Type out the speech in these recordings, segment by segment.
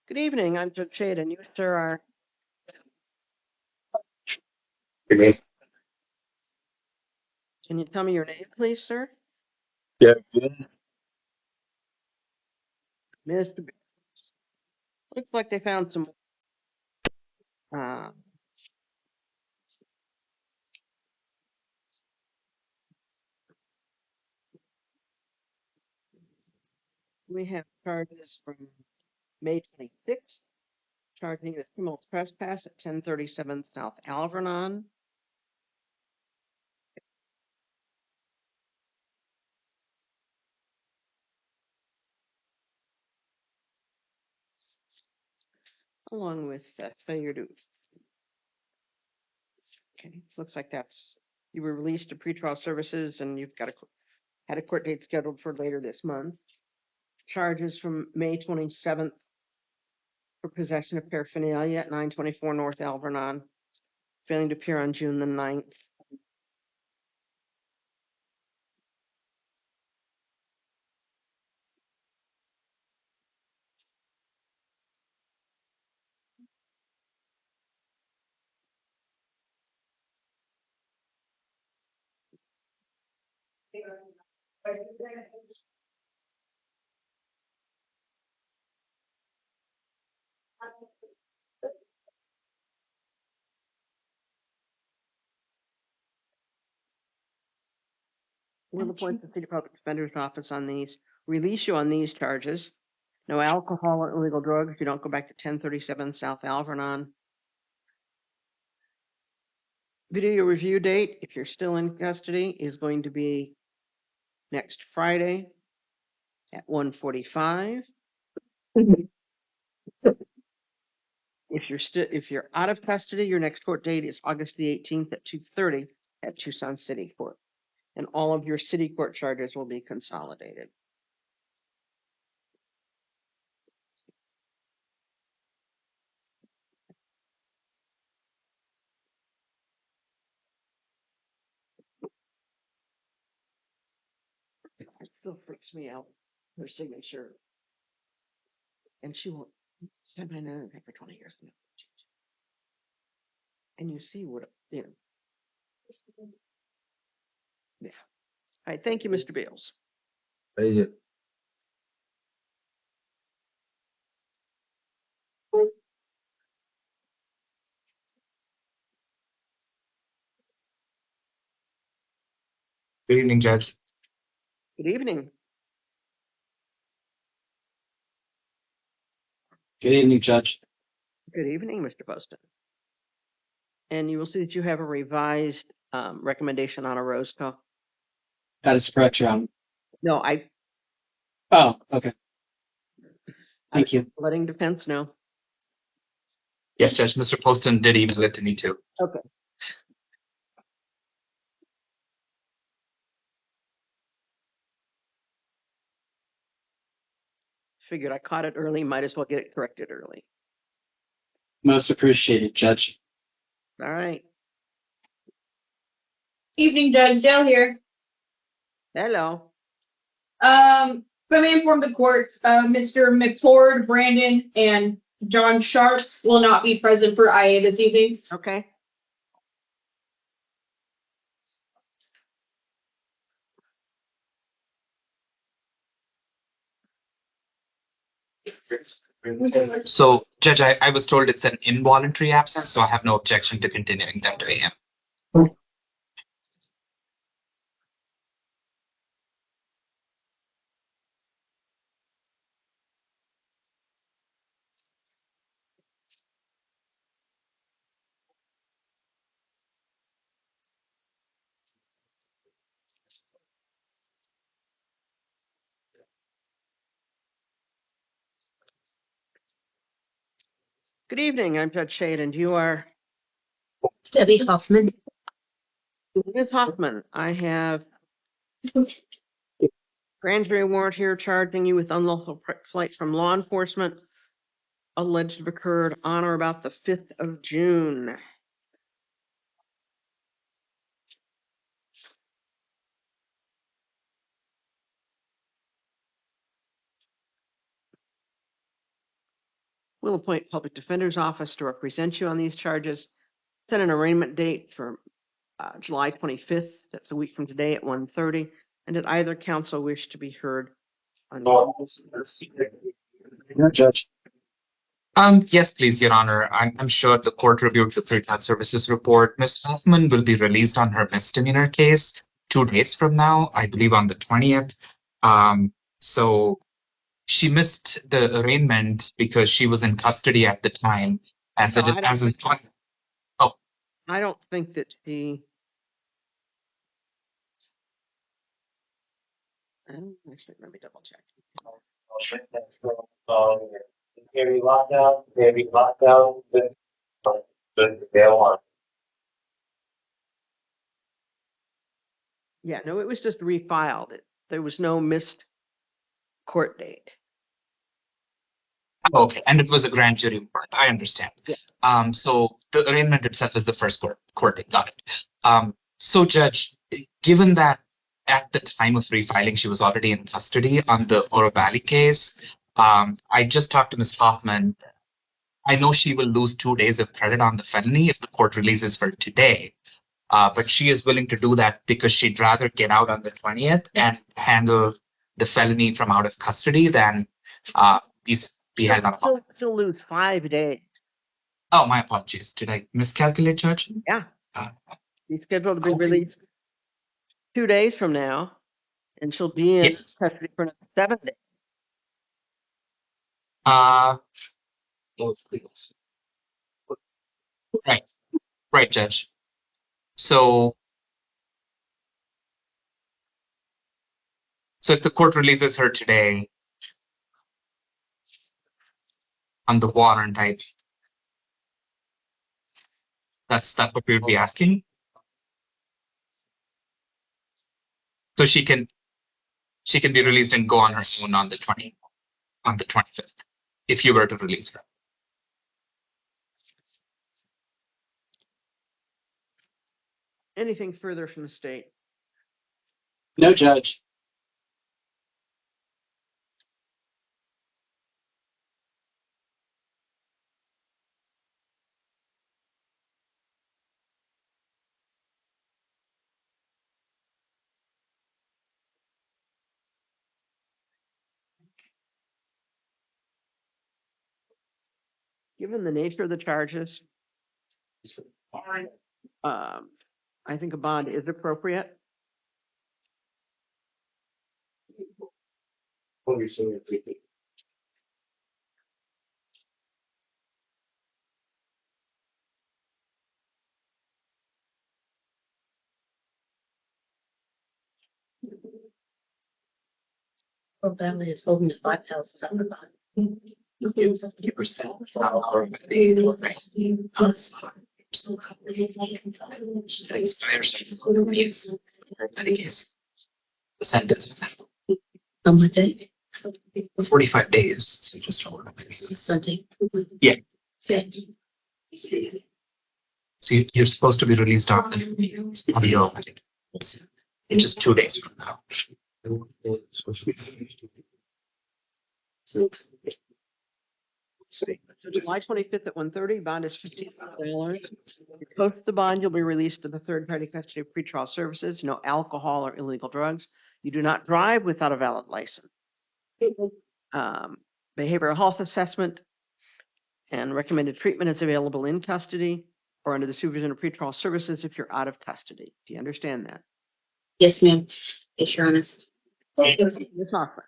Good evening, I'm Judge Shade, and you, sir, are. Good name? Can you tell me your name, please, sir? Devin. Mr. B. Looks like they found some. We have charges from May 26th, charging you with criminal trespass at 1037 South Alvernon. Along with failure to. Okay, looks like you were released to pretrial services and you've had a court date scheduled for later this month. Charges from May 27th for possession of paraphernalia at 924 North Alvernon, failing to appear on June the 9th. Will appoint the City Public Defender's Office on these, release you on these charges. No alcohol or illegal drugs. You don't go back to 1037 South Alvernon. Video review date, if you're still in custody, is going to be next Friday at 1:45. If you're out of custody, your next court date is August the 18th at 2:30 at Tucson City Court. And all of your city court charges will be consolidated. It still freaks me out, her signature. And she won't stand by anything for 20 years. And you see what, Yeah. All right, thank you, Mr. Beals. Hey, Good evening, Judge. Good evening. Good evening, Judge. Good evening, Mr. Poston. And you will see that you have a revised recommendation on a Roscoe. That is correct, Your Honor. No, Oh, okay. Thank you. letting defense know. Yes, Judge. Mr. Poston did email it to me too. Okay. Figured I caught it early, might as well get it corrected early. Most appreciated, Judge. All right. Evening, Judge. Dale here. Hello. Let me inform the court, Mr. McFord, Brandon, and John Sharps will not be present for IA this evening. Okay. So, Judge, I was told it's an involuntary absence, so I have no objection to continuing them to AM. Good evening, I'm Judge Shade, and you are? Debbie Hoffman. Ms. Hoffman, I have grand jury warrant here charging you with unlawful flight from law enforcement alleged to have occurred on or about the 5th of June. will appoint public defender's office to represent you on these charges. Set an arraignment date for July 25th. That's a week from today at 1:30. And did either counsel wish to be heard on? No, No, Judge. Yes, please, Your Honor. I'm sure the court reviewed the pretrial services report. Ms. Hoffman will be released on her misdemeanor case 2 days from now, I believe on the 20th. So she missed the arraignment because she was in custody at the time, as No, it as is. I don't think that she. Actually, let me double check. Heavy lockdown, good scale on. Yeah, no, it was just refiled. There was no missed court date. Okay, and it was a grand jury warrant. I understand. Yeah. So the arraignment itself is the first court date. Got it. So, Judge, given that at the time of refiling she was already in custody on the Oro Valley case, I just talked to Ms. Hoffman. I know she will lose 2 days of credit on the felony if the court releases her today. But she is willing to do that because she'd rather get out on the 20th and handle the felony from out of custody than be held on. She'll lose 5 days. Oh, my apologies. Did I miscalculate, Judge? Yeah. Uh, She's scheduled to be Okay. released 2 days from now, and she'll be in Yes. custody for another 7 days. Right, right, Judge. So if the court releases her today on the warrant, that's what we would be asking. So she can be released and go on her own on the 25th, if you were to release her. Anything further from the state? No, Judge. Given the nature of the charges, I think a bond is appropriate. Well, Valley is holding the $5,000 bond. It expires the sentence On what day? 45 days. So just hold on. Sunday. Yeah. Okay. So you're supposed to be released on the wedding. In just 2 days from now. So July 25th at 1:30, bond is $50. You post the bond, you'll be released to the third-party custody of pretrial services. No alcohol or illegal drugs. You do not drive without a valid license. Behavioral health assessment and recommended treatment is available in custody or under the supervision of pretrial services if you're out of custody. Do you understand that? Yes, ma'am. Yes, Your Honest. Ms. Hoffman.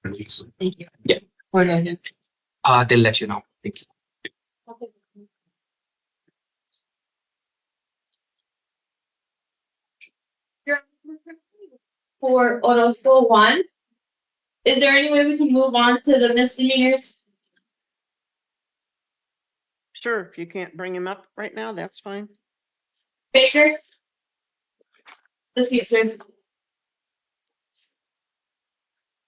Thank you. Yeah. Where do I go? They'll let you know. Thank you. For Orozco 1, is there any way we can move on to the misdemeanors? Sure, if you can't bring him up right now, that's fine. Baker? This gets in.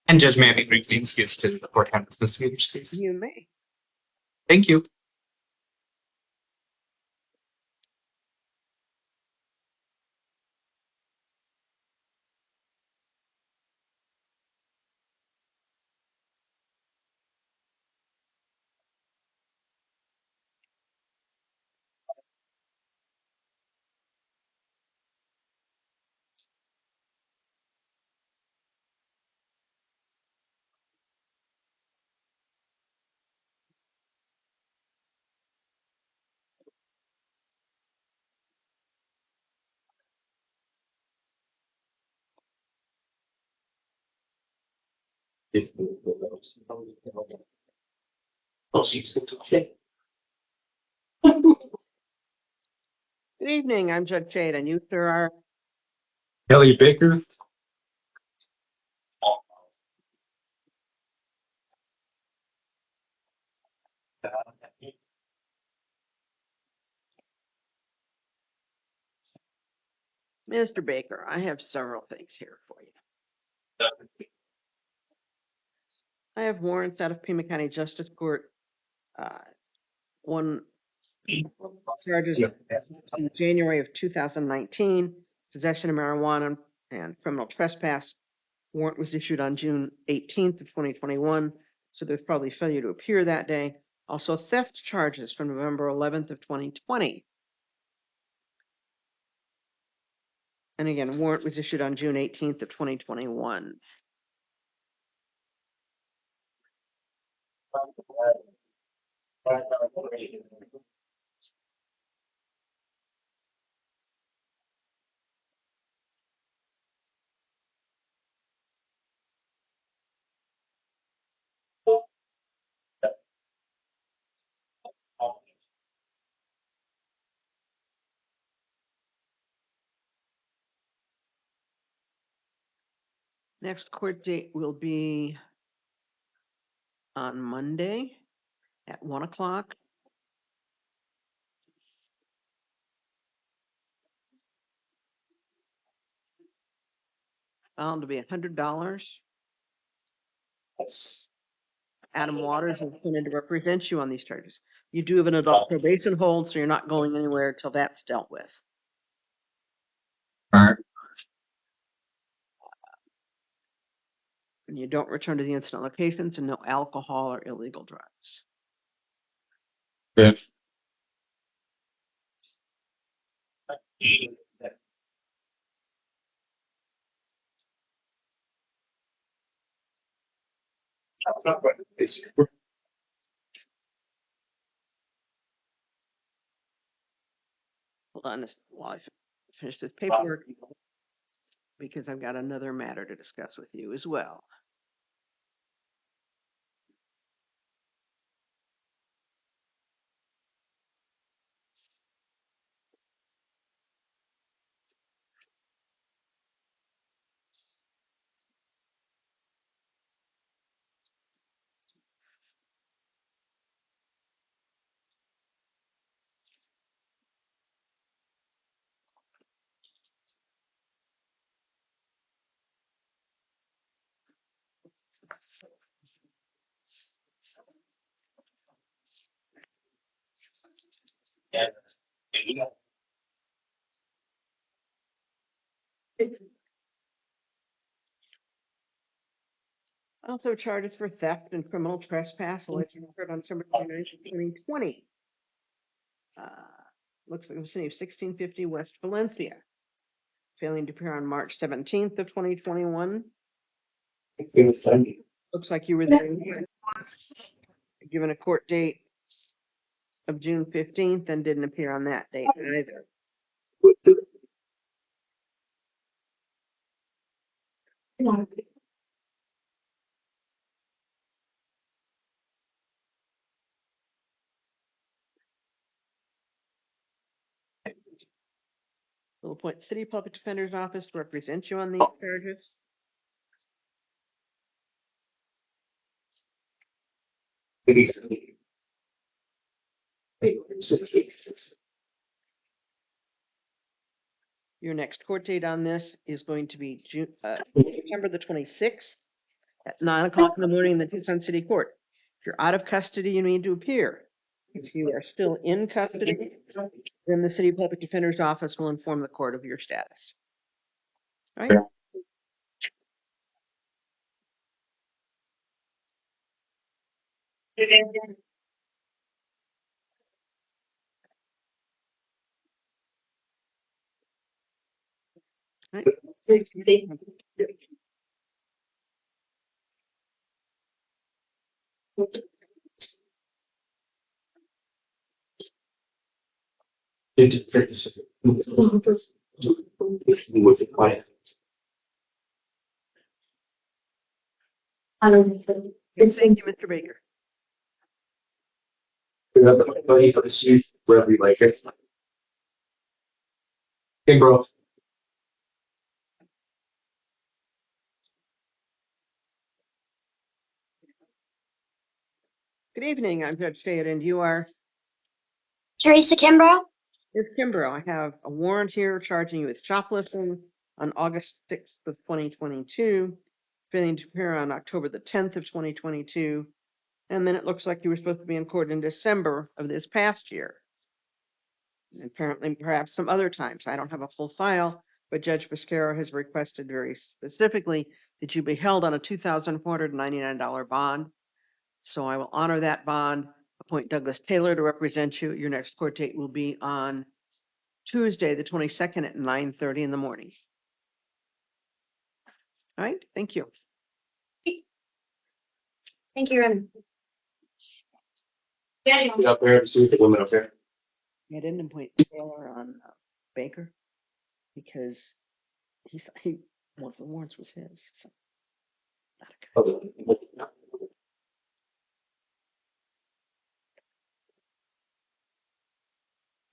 And Judge, may I be briefly excused till the court handles misdemeanors, please? You may. Thank you. Good evening, I'm Judge Jade, and you, sir, are Kelly Baker. Mr. Baker. I have several things here for you. I have warrants out of Pima County Justice Court. One charges in January of 2019, possession of marijuana and criminal trespass. Warrant was issued on June 18th of 2021, so there's probably failure to appear that day. Also theft charges from November 11th of 2020. And again, warrant was issued on June 18th of 2021. Next court date will be on Monday at 1 o'clock. Found to be $100. Adam Waters is appointed to represent you on these charges. You do have an adult probation hold, so you're not going anywhere till that's dealt with. All right. And you don't return to the incident locations, and no alcohol or illegal drugs. Yes. Hold on while I finish this paperwork, because I've got another matter to discuss with you as well. Also charges for theft and criminal trespass allegedly occurred on December 29th, 2020. Looks like it was in 1650 West Valencia. Failing to appear on March 17th of 2021. Looks like you were there, given a court date of June 15th and didn't appear on that date either. appoint city public defender's office to represent you on these charges. Your next court date on this is going to be September the 26th at 9 o'clock in the morning in the Tucson City Court. If you're out of custody, you need to appear. If you are still in custody, then the city public defender's office will inform the court of your status. All right? All right. Thank you, Mr. Baker. Wherever you like it. Hey, bro. Good evening. I'm Judge Fayette, and you are Teresa Kimbrough? Ms. Kimbrough. I have a warrant here charging you with shoplifting on August 6th of 2022, failing to appear on October the 10th of 2022, and then it looks like you were supposed to be in court in December of this past year. And apparently, perhaps some other times. I don't have a full file, but Judge Biscaro has requested very specifically that you be held on a $2,499 bond. So I will honor that bond, appoint Douglas Taylor to represent you. Your next court date will be on Tuesday, the 22nd at 9:30 in the morning. All right, thank you. Thank you, Remy. Get up there, see the woman up there. I didn't appoint Taylor on Baker because one of the warrants was his. So.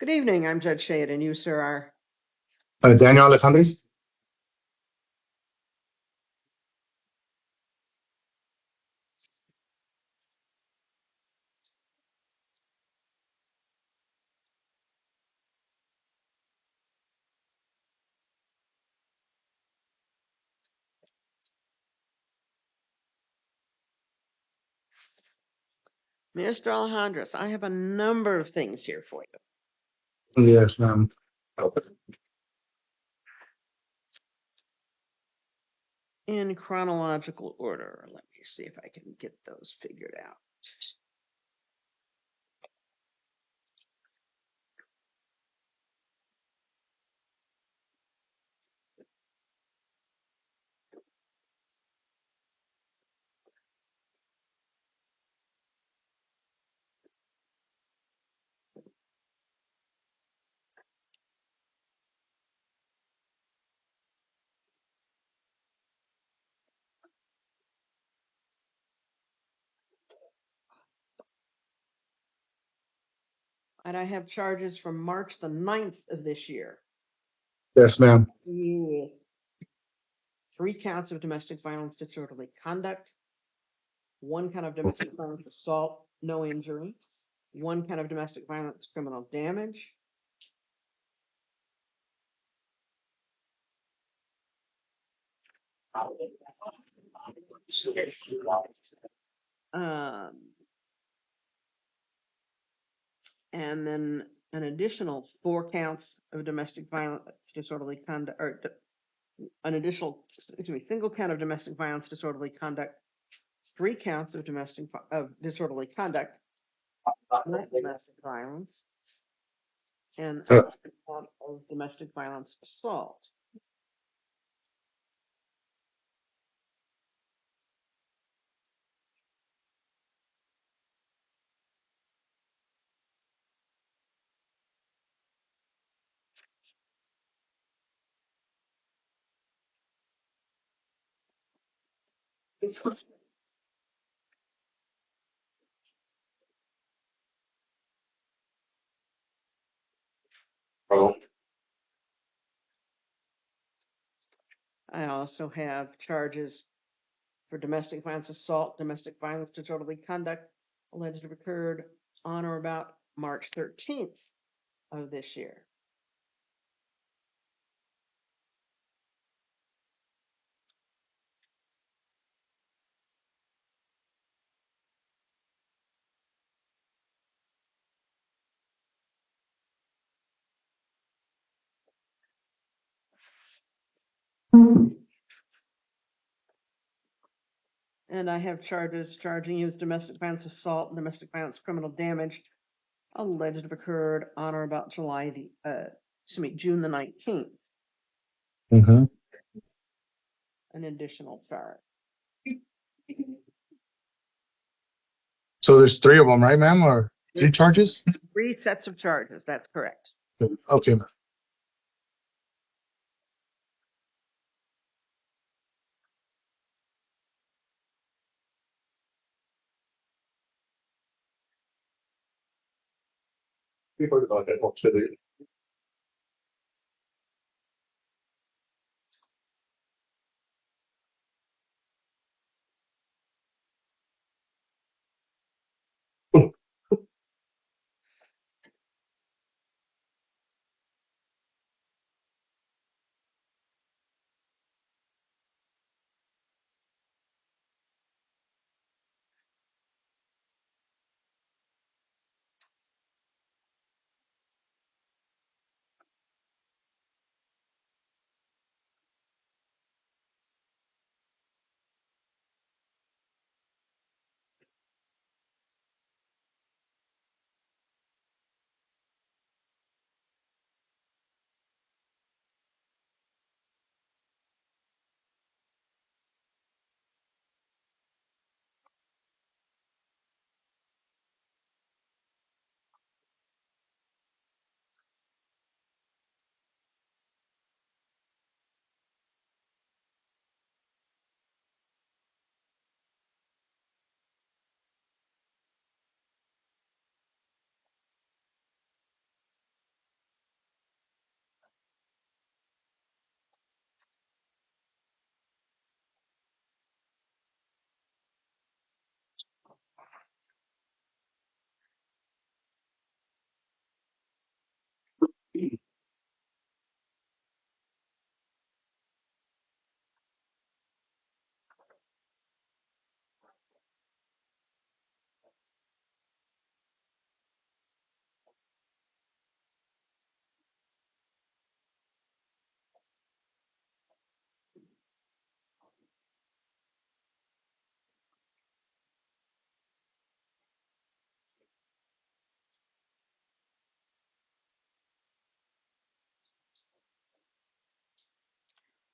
Good evening, I'm Judge Shade, and you, sir, are Daniel Alejandres. Mr. Alejandros. I have a number of things here for you. Yes, ma'am. In chronological order. Let me see if I can get those figured out. And I have charges from March the 9th of this year. Yes, ma'am. 3 counts of domestic violence, disorderly conduct, 1 count of domestic violence assault, no injury, 1 count of domestic violence criminal damage, and then an additional 4 counts of domestic violence, disorderly conduct, or an additional, single count of domestic violence, disorderly conduct, 3 counts of disorderly conduct, not domestic violence, and a count of domestic violence assault. I also have charges for domestic violence assault, domestic violence disorderly conduct alleged to have occurred on or about March 13th of this year. And I have charges charging you with domestic violence assault and domestic violence criminal damage alleged to have occurred on or about June the 19th, Mm-hmm. an additional charge. So there's three of them, right, ma'am? Or three charges? 3 sets of charges, that's correct. Okay, ma'am. People are going to watch it.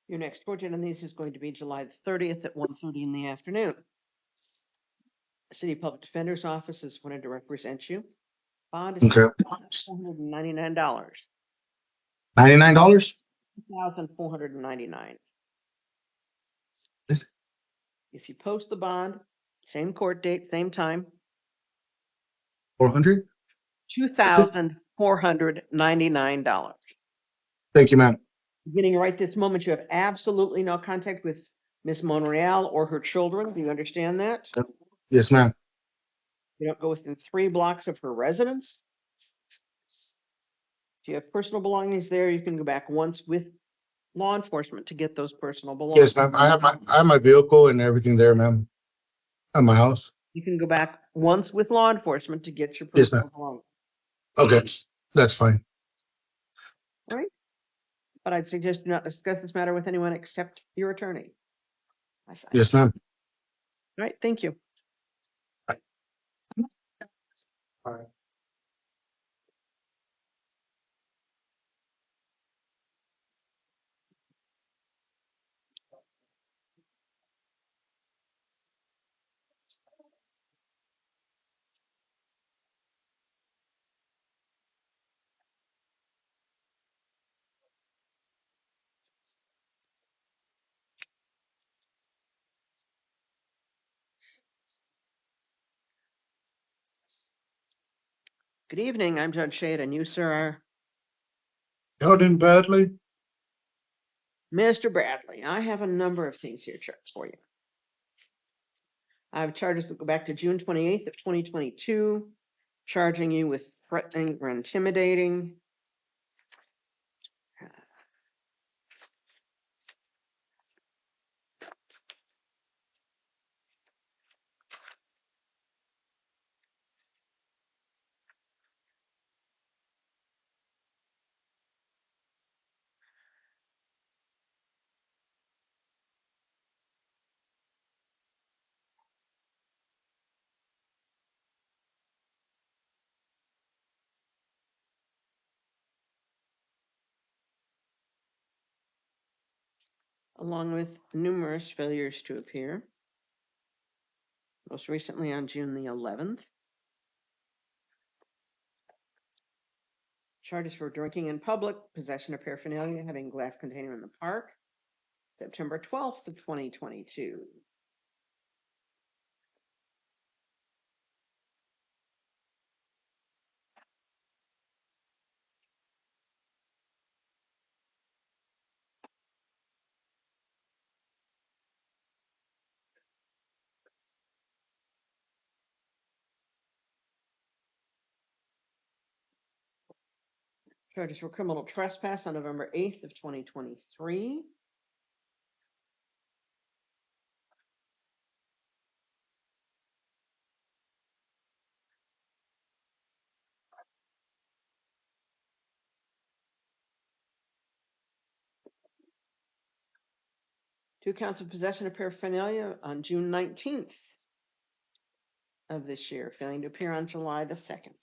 Your next court date on these is going to be July the 30th at 1:30 in the afternoon. City Public Defender's Office is wanted to represent you. Bond is Okay. $499. $99? $1,499. Is If you post the bond, same court date, same time, 400? $2,499. Thank you, ma'am. Beginning right this moment, you have absolutely no contact with Miss Monreal or her children. Do you understand that? Yes, ma'am. You don't go within 3 blocks of her residence. If you have personal belongings there, you can go back once with law enforcement to get those personal belongings. Yes, ma'am. I have my vehicle and everything there, ma'am. At my house. You can go back once with law enforcement to get your Yes, personal ma'am. belongings. Okay. That's fine. All right? But I'd suggest do not discuss this matter with anyone except your attorney. Yes, ma'am. All right, thank you. All right. Good evening, I'm Judge Shade, and you, sir, are Held in badly. Mr. Bradley, I have a number of things here for you. I have charges that go back to June 28th of 2022, charging you with threatening or intimidating. Along with numerous failures to appear, most recently on June the 11th. Charges for drinking in public, possession of paraphernalia, having a glass container in the park, September 12th of 2022. Charges for criminal trespass on November 8th of 2023. Two counts of possession of paraphernalia on June 19th of this year, failing to appear on July the 2nd.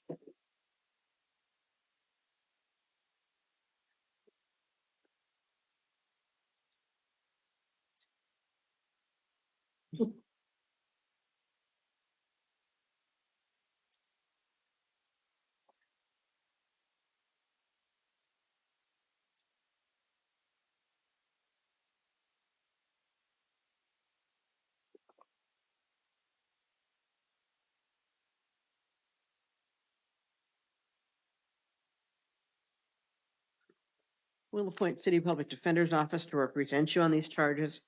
We'll appoint City Public Defender's Office to represent you on these charges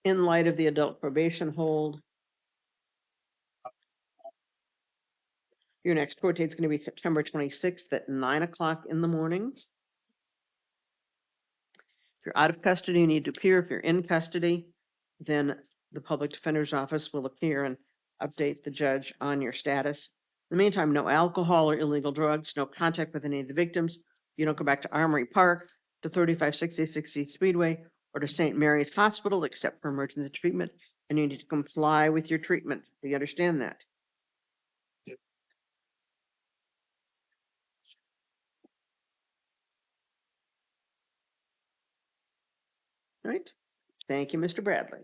in light of the adult probation hold. Your next court date is going to be September 26th at 9 o'clock in the morning. If you're out of custody, you need to appear. If you're in custody, then the Public Defender's Office will appear and update the judge on your status. In the meantime, no alcohol or illegal drugs, no contact with any of the victims. You don't go back to Armory Park, to 3566 East Speedway, or to St. Mary's Hospital except for emergency treatment, and you need to comply with your treatment. Do you understand that? Right? Thank you, Mr. Bradley.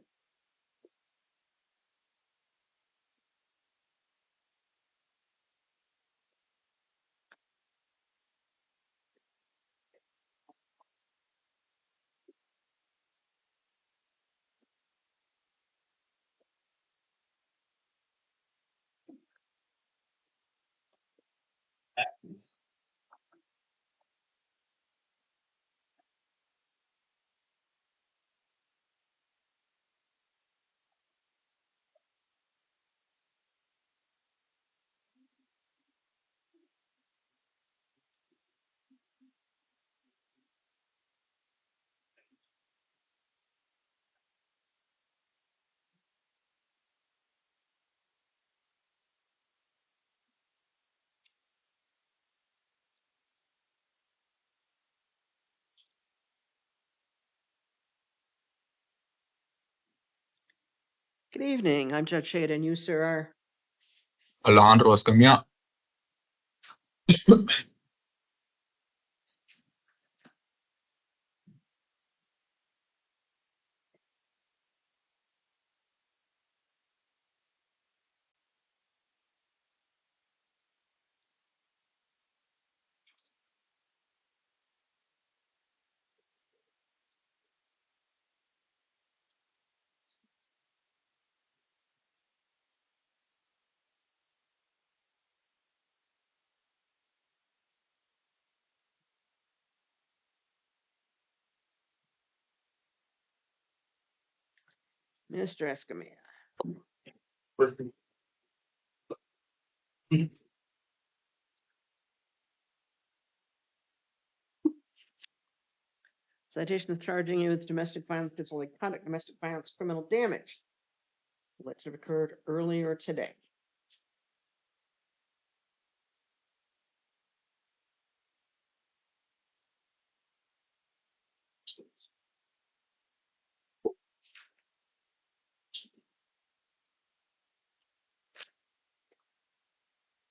Good evening. I'm Judge Shade, and you, sir, are Alejandro Escamilla. Mr. Escamilla. Citation of charging you with domestic violence, disorderly conduct, domestic violence, criminal damage. Which have occurred earlier today.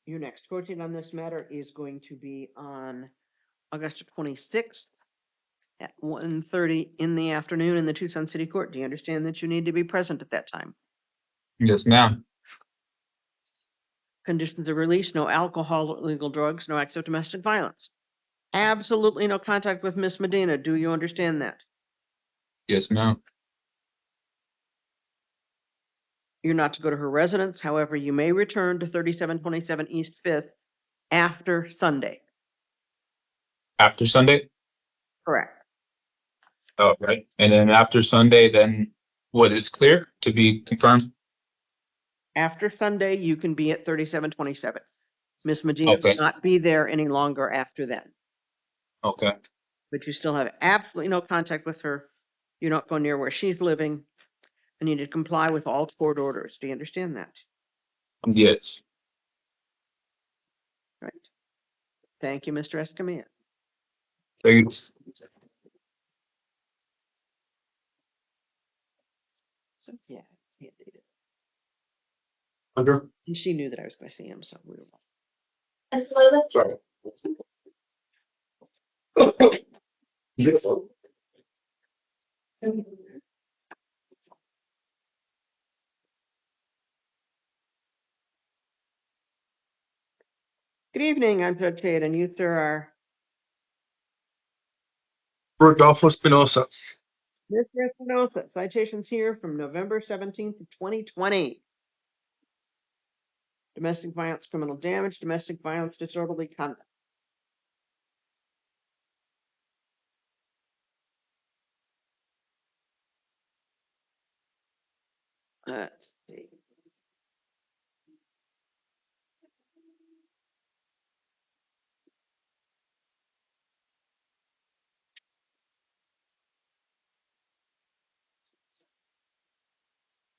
Your next court date on this matter is going to be on August 26th at 1:30 in the afternoon in the Tucson City Court. Do you understand that you need to be present at that time? Yes, ma'am. Conditions of release: no alcohol or illegal drugs, no acts of domestic violence. Absolutely no contact with Miss Medina. Do you understand that? Yes, ma'am. You're not to go to her residence. However, you may return to 3727 East 5th after Sunday. After Sunday? Correct. Oh, right. And then after Sunday, then what is clear to be confirmed? After Sunday, you can be at 3727. Miss Medina will Okay. not be there any longer after then, Okay. but you still have absolutely no contact with her. You don't go near where she's living, and you need to comply with all court orders. Do you understand that? Yes. Right. Thank you, Mr. Escamilla. Thank you. So, yeah, he did it. Under. And she knew that I was going to see him, so we were. Sorry. Beautiful. Good evening, I'm Judge Hayden, and you, sir, are Rodolfo Espinosa. Mr. Espinosa. Citations here from November 17th, 2020. Domestic violence, criminal damage, domestic violence, disorderly conduct. Let's see.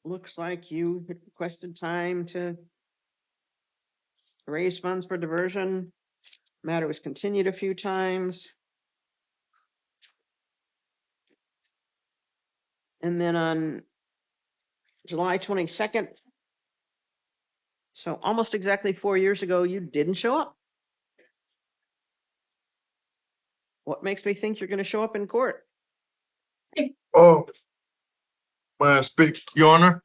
Looks like you had requested time to raise funds for diversion. Matter was continued a few times. And then on July 22nd, so almost exactly 4 years ago, you didn't show up. What makes me think you're going to show up in court? Oh, may I speak, Your Honor?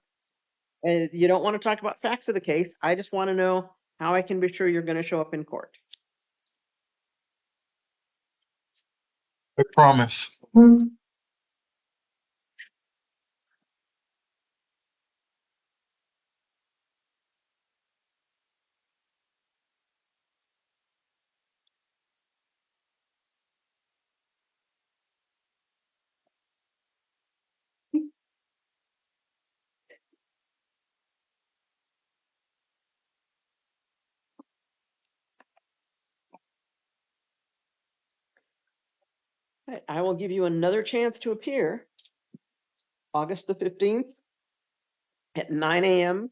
You don't want to talk about facts of the case. I just want to know how I can be sure you're going to show up in court. I promise. Right, I will give you another chance to appear August the 15th at 9 a.m.,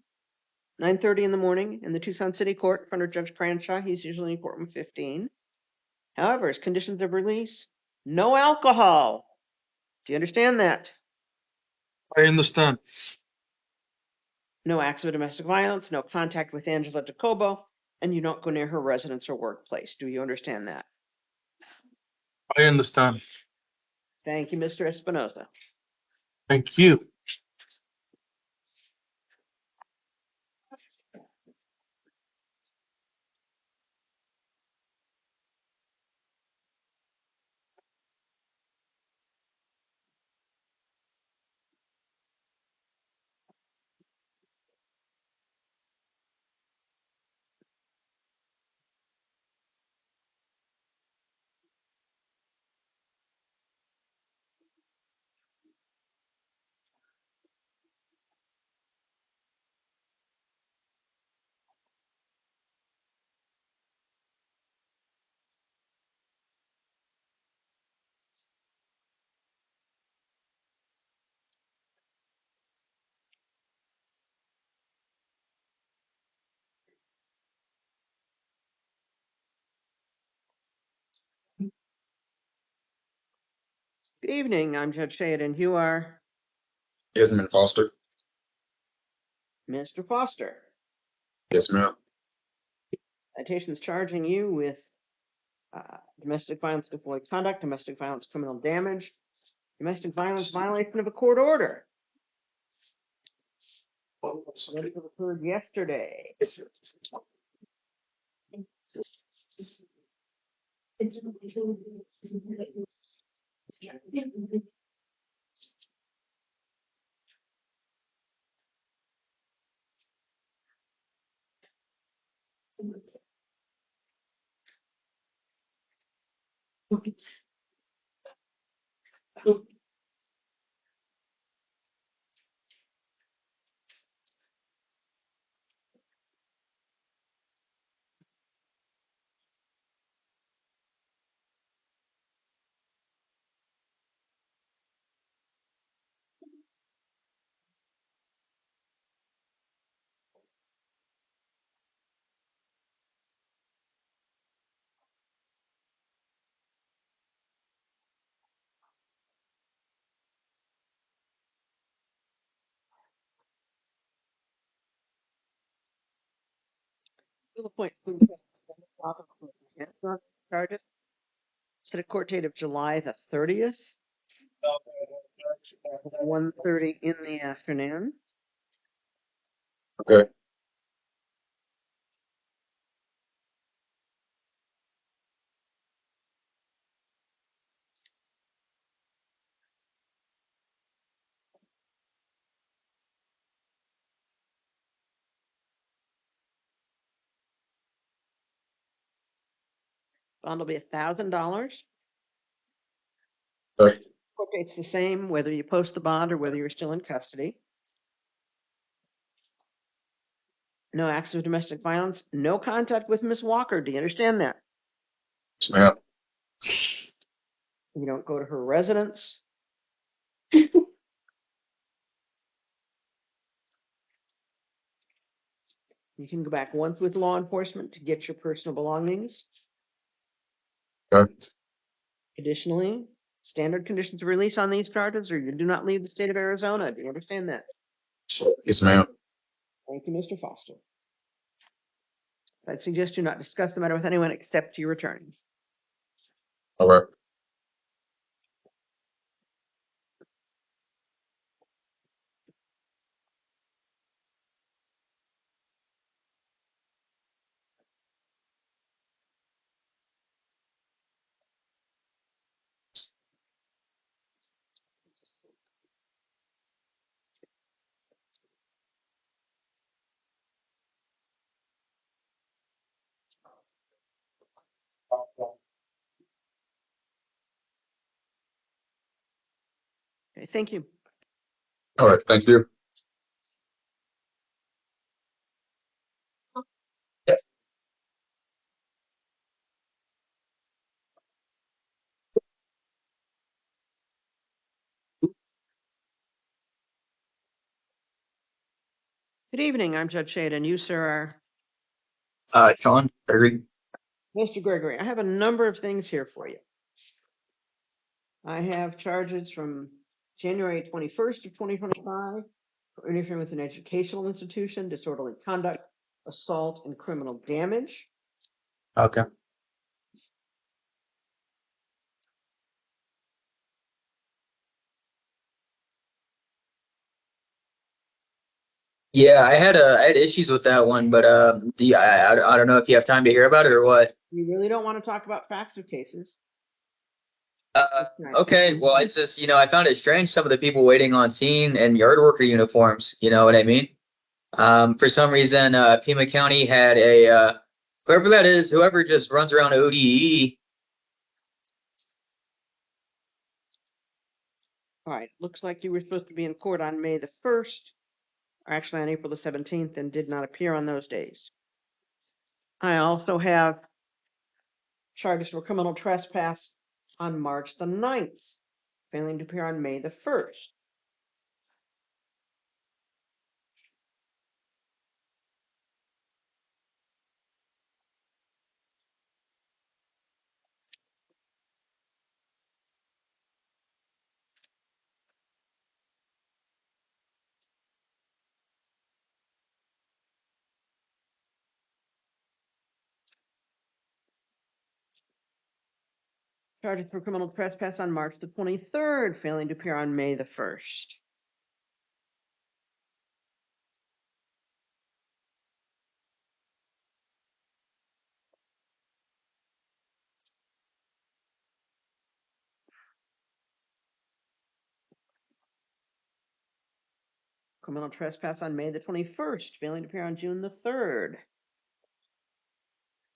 9:30 in the morning in the Tucson City Court in front of Judge Cranshaw. He's usually in courtroom 15. However, as conditions of release, no alcohol. Do you understand that? I understand. No acts of domestic violence, no contact with Angela DeCobo, and you don't go near her residence or workplace. Do you understand that? I understand. Thank you, Mr. Espinosa. Thank you. Good evening, I'm Judge Shade, and you are Desmond Foster. Mr. Foster. Yes, ma'am. Citations charging you with domestic violence deployed conduct, domestic violence criminal damage, domestic violence violation of a court order. What occurred yesterday? Point charges. Set a court date of July the 30th, 1:30 in the afternoon. Okay. Bond will be $1,000. Okay. Court date's the same, whether you post the bond or whether you're still in custody. No acts of domestic violence, no contact with Miss Walker. Do you understand that? Yes, ma'am. You don't go to her residence. You can go back once with law enforcement to get your personal belongings. Okay. Additionally, standard conditions of release on these charges are you do not leave the state of Arizona. Do you understand that? Yes, ma'am. Thank you, Mr. Foster. I'd suggest you not discuss the matter with anyone except your attorney. All right. Okay, thank you. All right. Thank you. Good evening, I'm Judge Shade, and you, sir, Uh, Sean, Gregory. are Mr. Gregory. I have a number of things here for you. I have charges from January 21st of 2025 for interfering with an educational institution, disorderly conduct, assault, and criminal damage. Okay. Yeah, I had issues with that one, but I don't know if you have time to hear about it or what. You really don't want to talk about facts of cases. Okay, well, it's just, I found it strange some of the people waiting on scene in yard worker uniforms, you know what I mean? For some reason, Pima County had whoever that is, whoever just runs around ODE. All right, looks like you were supposed to be in court on May the 1st, or actually on April the 17th, and did not appear on those days. I also have charges for criminal trespass on March the 9th, failing to appear on May the 1st. Charges for criminal trespass on March the 23rd, failing to appear on May the 1st. Criminal trespass on May the 21st, failing to appear on June the 3rd.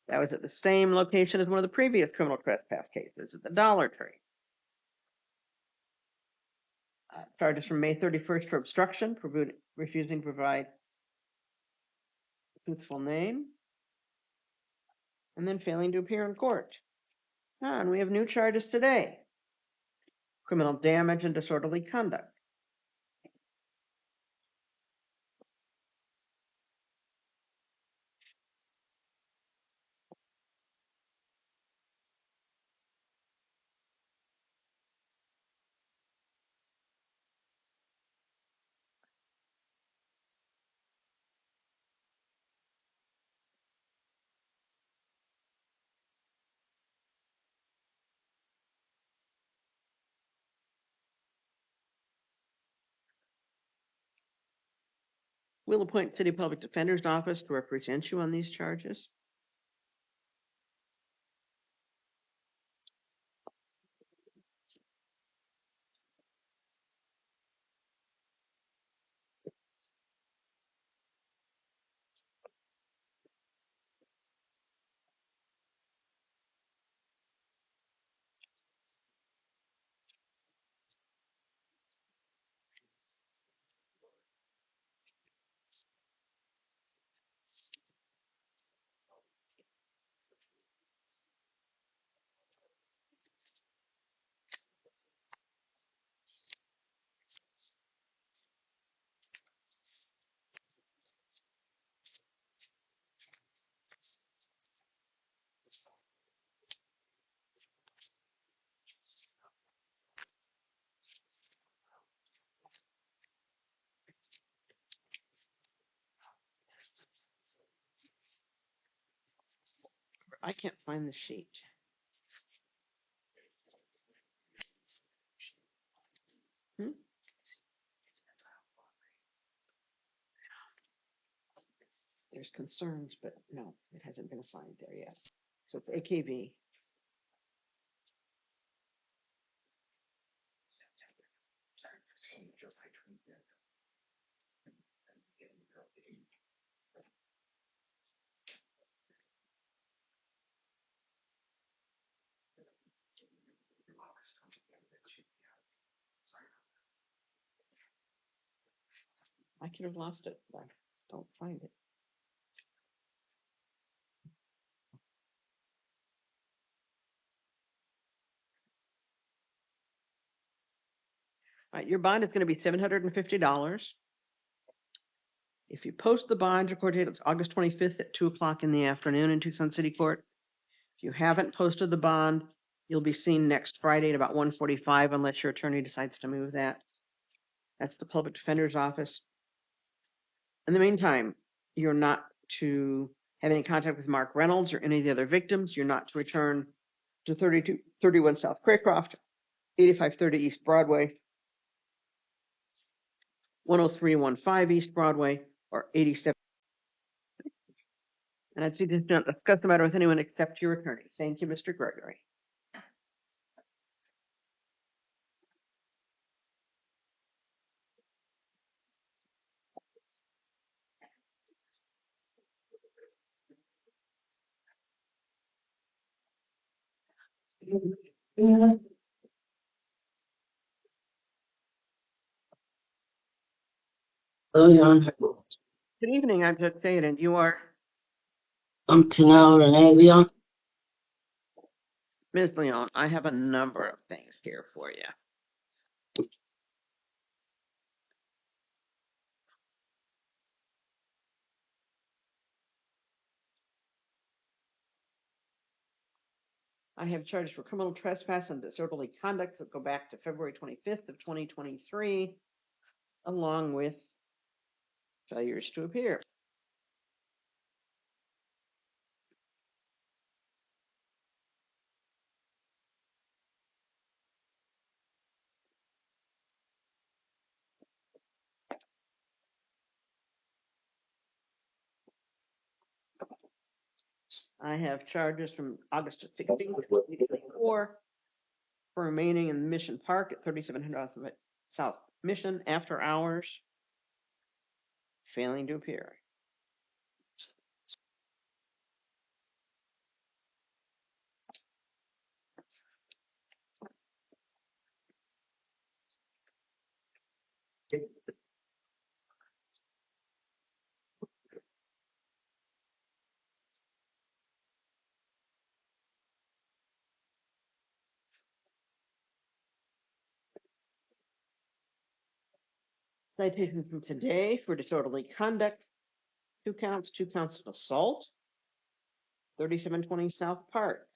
That was at the same location as one of the previous criminal trespass cases at the Dollar Tree. Charges from May 31st for obstruction, refusing to provide truthful name, and then failing to appear in court. And we have new charges today. Criminal damage and disorderly conduct. We'll appoint City Public Defender's Office to represent you on these charges. I can't find the sheet. There's concerns, but no, it hasn't been assigned there yet. So it's AKV. I could have lost it, but I don't find it. All right, your bond is going to be $750. If you post the bond, your court date is August 25th at 2:00 in the afternoon in Tucson City Court. If you haven't posted the bond, you'll be seen next Friday at about 1:45 unless your attorney decides to move that. That's the Public Defender's Office. In the meantime, you're not to have any contact with Mark Reynolds or any of the other victims. You're not to return to 3231 South Craycroft, 8530 East Broadway, 10315 East Broadway, or 87. And I'd say just don't discuss the matter with anyone except your attorney. Thank you, Mr. Gregory. Oh, yeah, Good evening, I'm Judge Fayed, and you are I'm Tanel Renee Leon. Ms. Leon. I have a number of things here for you. I have charges for criminal trespass and disorderly conduct that go back to February 25th of 2023, along with failures to appear. I have charges from August 16th, 2024 for remaining in Mission Park at 3700 South Mission after hours. Failing to appear. Citation from today for disorderly conduct, 2 counts of assault, 3720 South Park.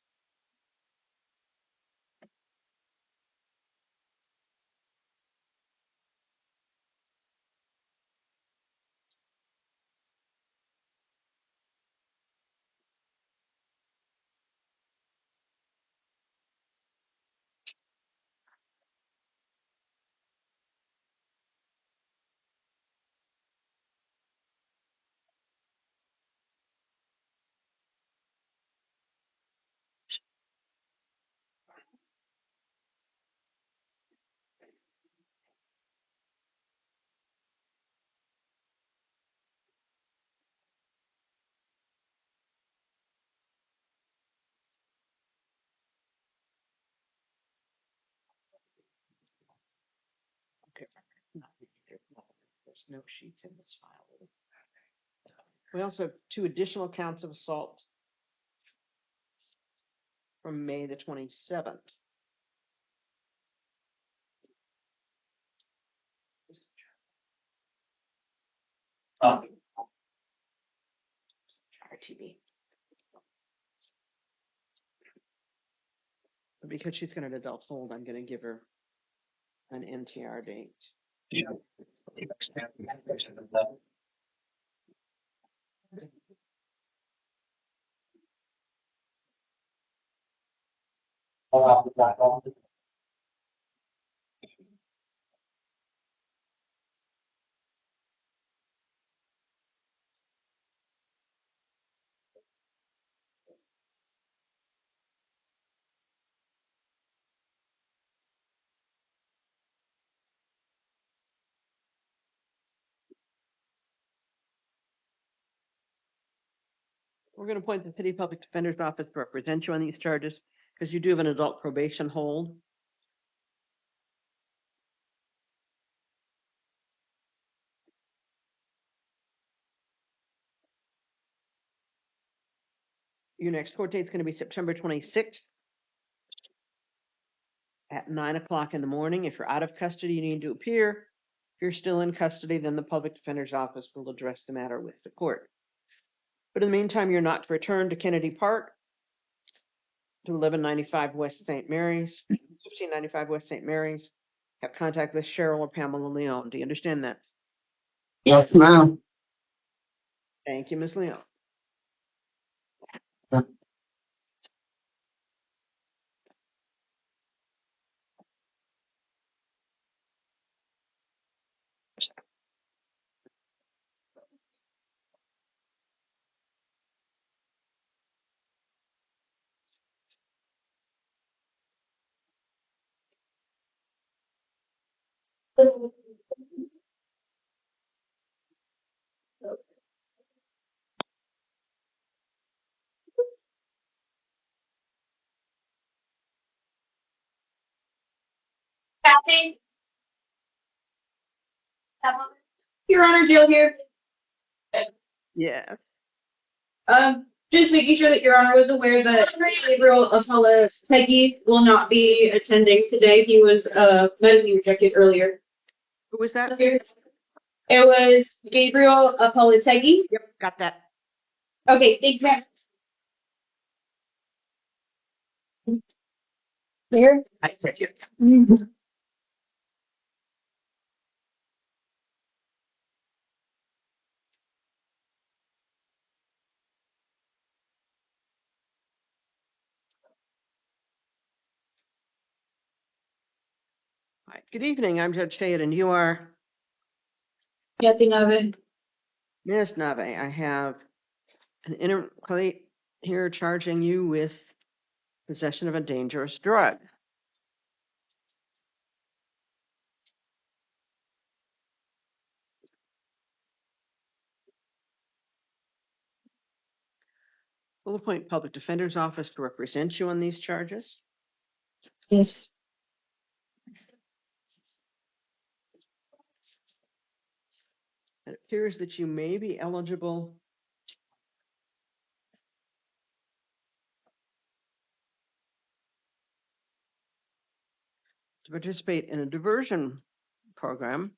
Okay. There's no sheets in this file. We also have 2 additional counts of assault from May the 27th. TV. But because she's got an adult hold, I'm going to give her an NTR date. Yeah. We're going to appoint the City Public Defender's Office to represent you on these charges because you do have an adult probation hold. Your next court date is going to be September 26th at 9 o'clock in the morning. If you're out of custody, you need to appear. If you're still in custody, then the Public Defender's Office will address the matter with the court. But in the meantime, you're not to return to Kennedy Park to 1195 West St. Mary's, 1595 West St. Mary's. Have contact with Cheryl or Pamela Leon. Do you understand that? Yes, ma'am. Thank you, Ms. Leon. Kathy? Your Honor, Jill here. Yes. Just making sure that Your Honor was aware that Gabriel Apollo-Teggy will not be attending today. He was medically rejected earlier. Who was that? It was Gabriel Apollo-Teggy. Yep, got that. Okay, thank you. Here? I thank you. All right. Good evening. I'm Judge Shade, and you are Getting of it. Ms. Nave. I have an here charging you with possession of a dangerous drug. We'll appoint public defender's office to represent you on these charges. Yes. It appears that you may be eligible to participate in a diversion program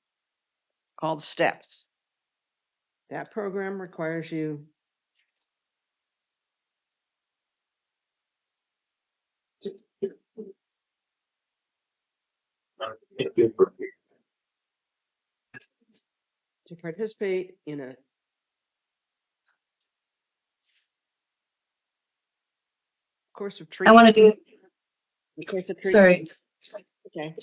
called STEPS. That program requires you to participate in a course of I treatment. want to do. Course of treatment. Sorry. Okay.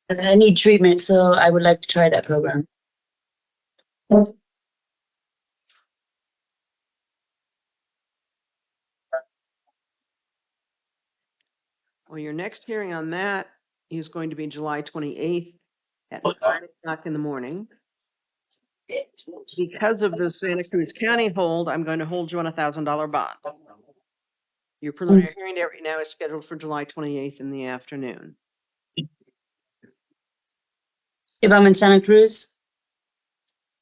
I need treatment, so I would like to try that program. Well, your next hearing on that is going to be July 28th at 9 o'clock in the morning. Because of the Santa Cruz County hold, I'm going to hold you on $1,000 bond. Your preliminary hearing date right now is scheduled for July 28th in the afternoon. If I'm in Santa Cruz,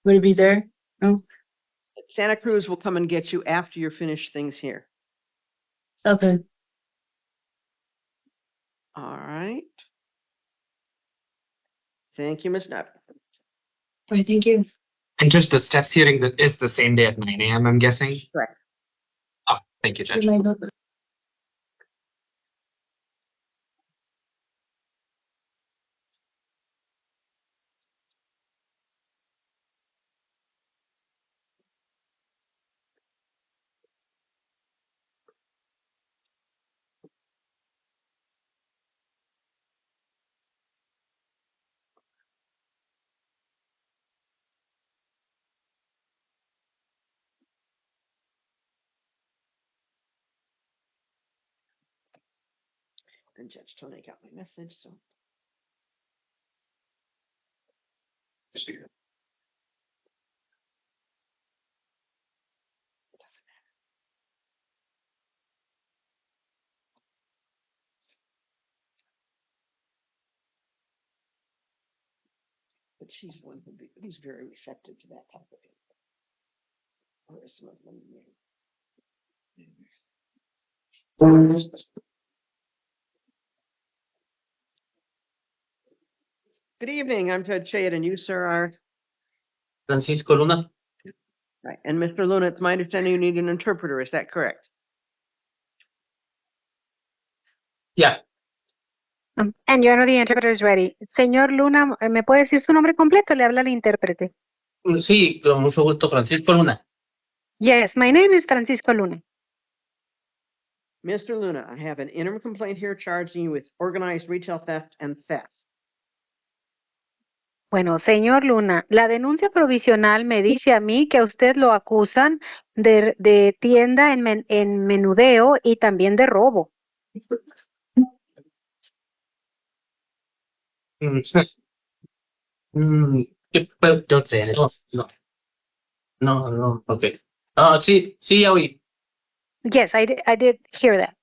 would it be there? No. Santa Cruz will come and get you after you finish things here. Okay. All right. Thank you, Ms. Knapp. All right, thank you. And Judge, the steps hearing that is the same day at 9 a.m., I'm guessing? Correct. Oh, thank you, Judge. And Judge Tony got my message, so. But she's one who's very receptive to that type of thing. Whereas some of them, Good evening, I'm Judge Shade, and you, sir, are? Francisco Luna. Right, and Mr. Luna, it's my understanding you need an interpreter, is that correct? Yeah. And you know the interpreter is ready. Señor Luna, ¿me puede decir su nombre completo? Le habla el intérprete. Sí, con mucho gusto, Francisco Luna. Yes, my name is Francisco Luna. Mr. Luna, I have an interim complaint here charging you with organized retail theft and theft. Bueno, señor Luna, la denuncia provisional me dice a mí que a usted lo acusan de tienda en menudeo y también de robo. Don't say it. No, okay. Sí, ya oí. Yes, I did hear that.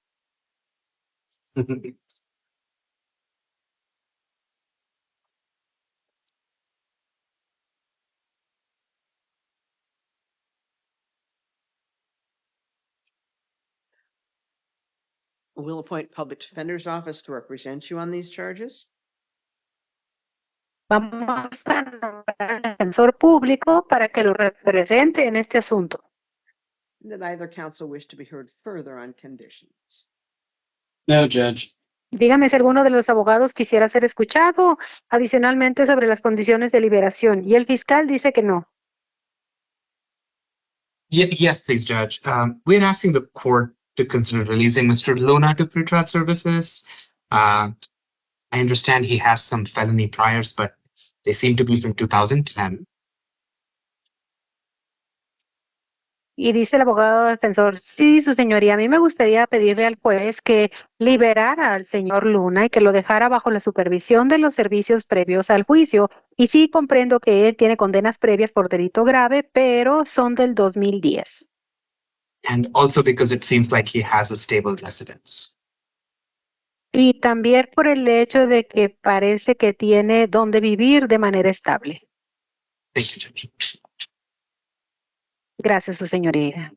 We'll appoint public defender's office to represent you on these charges. Vamos a nombrar al defensor público para que lo represente en este asunto. Did either counsel wish to be heard further on conditions? No, Judge. Dígame si alguno de los abogados quisiera ser escuchado adicionalmente sobre las condiciones de liberación. Y el fiscal dice que no. Yes, please, Judge. We're asking the court to consider releasing Mr. Luna to pretrial services. I understand he has some felony priors, but they seem to be from 2010. Y dice el abogado defensor, sí, su señoría, a mí me gustaría pedirle al juez que liberara al señor Luna y que lo dejara bajo la supervisión de los servicios previos al juicio. Y sí comprendo que él tiene condenas previas por delito grave, pero son del 2010. And also because it seems like he has a stable residence. Y también por el hecho de que parece que tiene donde vivir de manera estable. Thank you, Judge. Gracias, su señoría.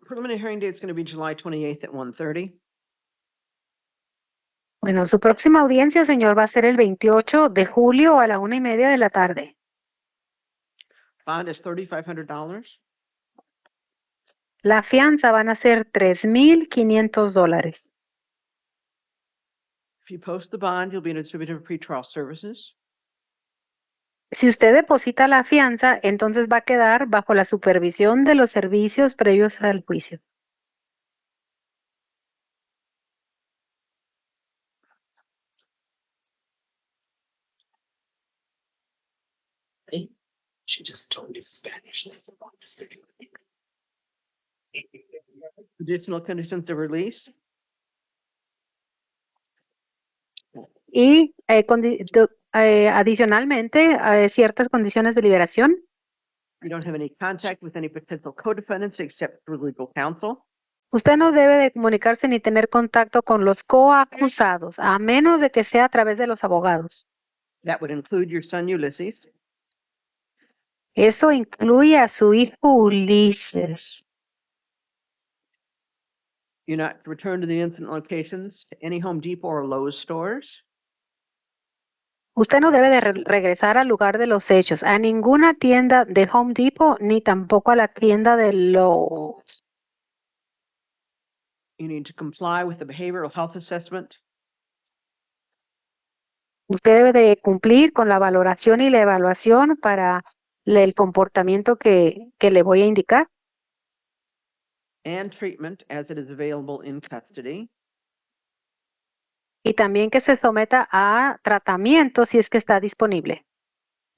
Preliminary hearing date is going to be July 28th at 1:30. Bueno, su próxima audiencia, señor, va a ser el 28 de julio a la 1:30 de la tarde. Bond is $3,500. La fianza van a ser $3,500. If you post the bond, you'll be distributed for pretrial services. Si usted deposita la fianza, entonces va a quedar bajo la supervisión de los servicios previos al juicio. She just told you Spanish. Additional conditions of release. Y adicionalmente, ciertas condiciones de liberación. You don't have any contact with any potential co-defendants except through legal counsel. Usted no debe de comunicarse ni tener contacto con los coacusados, a menos de que sea a través de los abogados. That would include your son Ulysses. Eso incluye a su hijo Ulises. You're not to return to the incident locations to any Home Depot or Lowe's stores. Usted no debe de regresar al lugar de los hechos, a ninguna tienda de Home Depot ni tampoco a la tienda de Lowe's. You need to comply with the behavioral health assessment. Usted debe de cumplir con la valoración y la evaluación para el comportamiento que le voy a indicar. And treatment as it is available in custody. Y también que se someta a tratamiento si es que está disponible.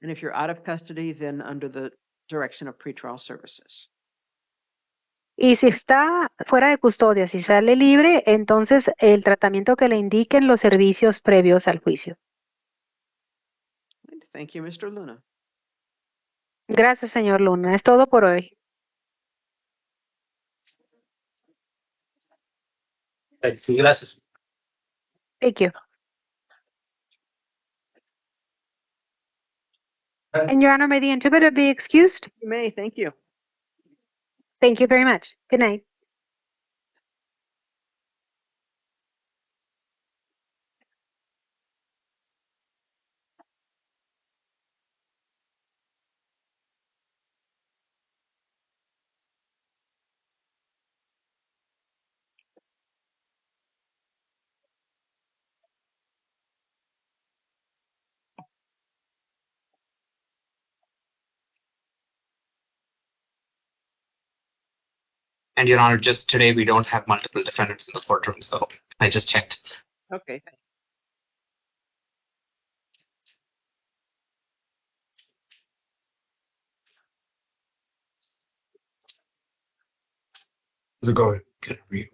And if you're out of custody, then under the direction of pretrial services. Y si está fuera de custodia, si sale libre, entonces el tratamiento que le indiquen los servicios previos al juicio. Thank you, Mr. Luna. Gracias, señor Luna. Es todo por hoy. Sí, gracias. Thank you. And Your Honor, may the interpreter be excused? You may, thank you. Thank you very much. Good night. And Your Honor, just today we don't have multiple defendants in the courtroom, so I just checked. Okay. How's it going? Good review.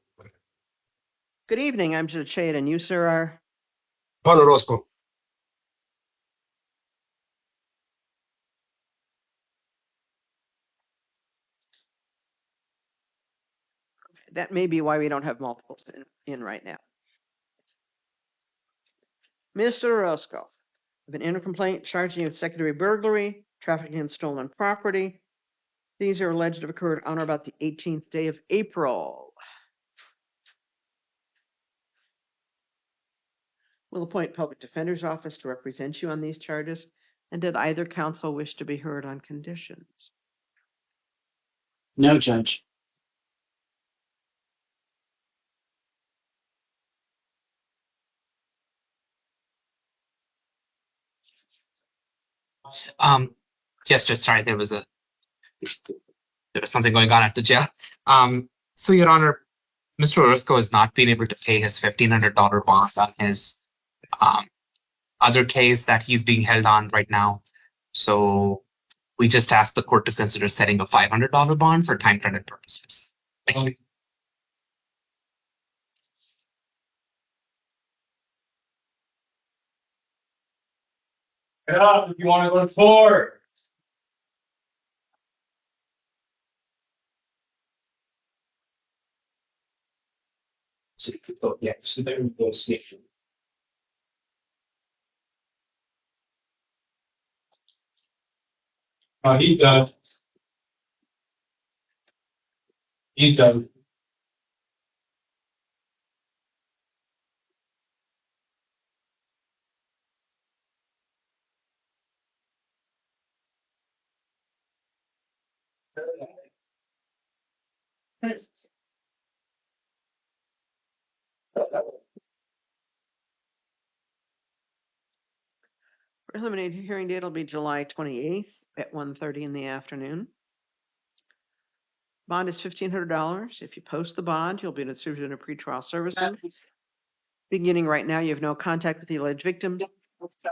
Good evening. I'm Judge Shade, and you, sir, are? Paulo Orozco. That may be why we don't have multiples in right now. Mr. Orozco, with an inter complaint charging you with secondary burglary, trafficking in stolen property. These are alleged to have occurred on or about the 18th day of April. We'll appoint public defender's office to represent you on these charges. And did either counsel wish to be heard on conditions? No, Judge. Yes, Judge, sorry, there was something going on at the jail. So Your Honor, Mr. Orozco has not been able to pay his $1,500 bond on his other case that he's being held on right now. So we just asked the court to consider setting a $500 bond for time credit purposes. Thank you. Get up if you want to go to court. Oh, yeah, so there we go. Sneak. He's done. He's done. Preliminary hearing date will be July 28th at 1:30 in the afternoon. Bond is $1,500. If you post the bond, you'll be distributed into pretrial services. Beginning right now, you have no contact with the alleged victim.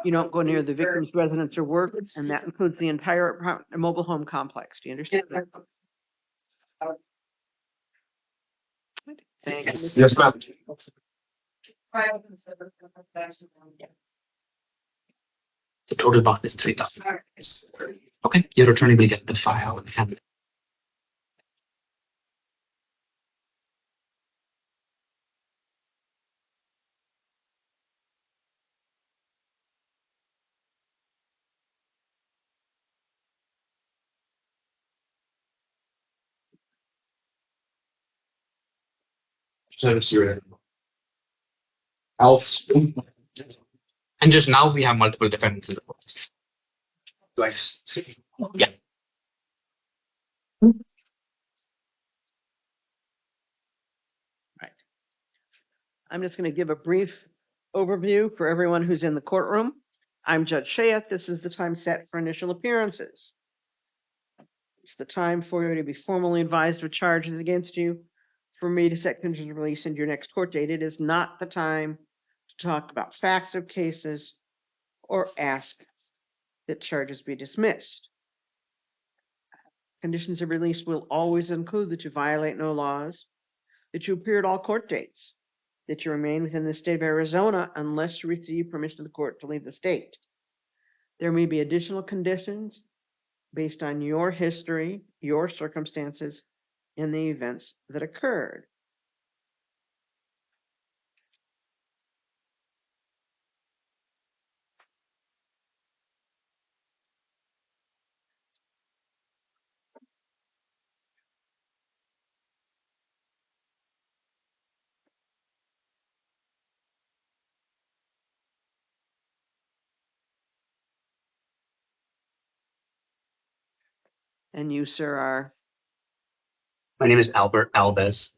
You don't go near the victim's residence or work, and that includes the entire mobile home complex. Do you understand that? Thank you. Yes, ma'am. The total bond is $3,000. Okay, your attorney will get the file and hand it. And just now we have multiple defendants in the court. Do I see? Yeah. Right. I'm just going to give a brief overview for everyone who's in the courtroom. I'm Judge Shayat. This is the time set for initial appearances. It's the time for you to be formally advised of charges against you, for me to set conditions of release into your next court date. It is not the time to talk about facts of cases or ask that charges be dismissed. Conditions of release will always include that you violate no laws, that you appear at all court dates, that you remain within the state of Arizona unless you receive permission of the court to leave the state. There may be additional conditions based on your history, your circumstances, and the events that occurred. And you, sir, are? My name is Albert Alves.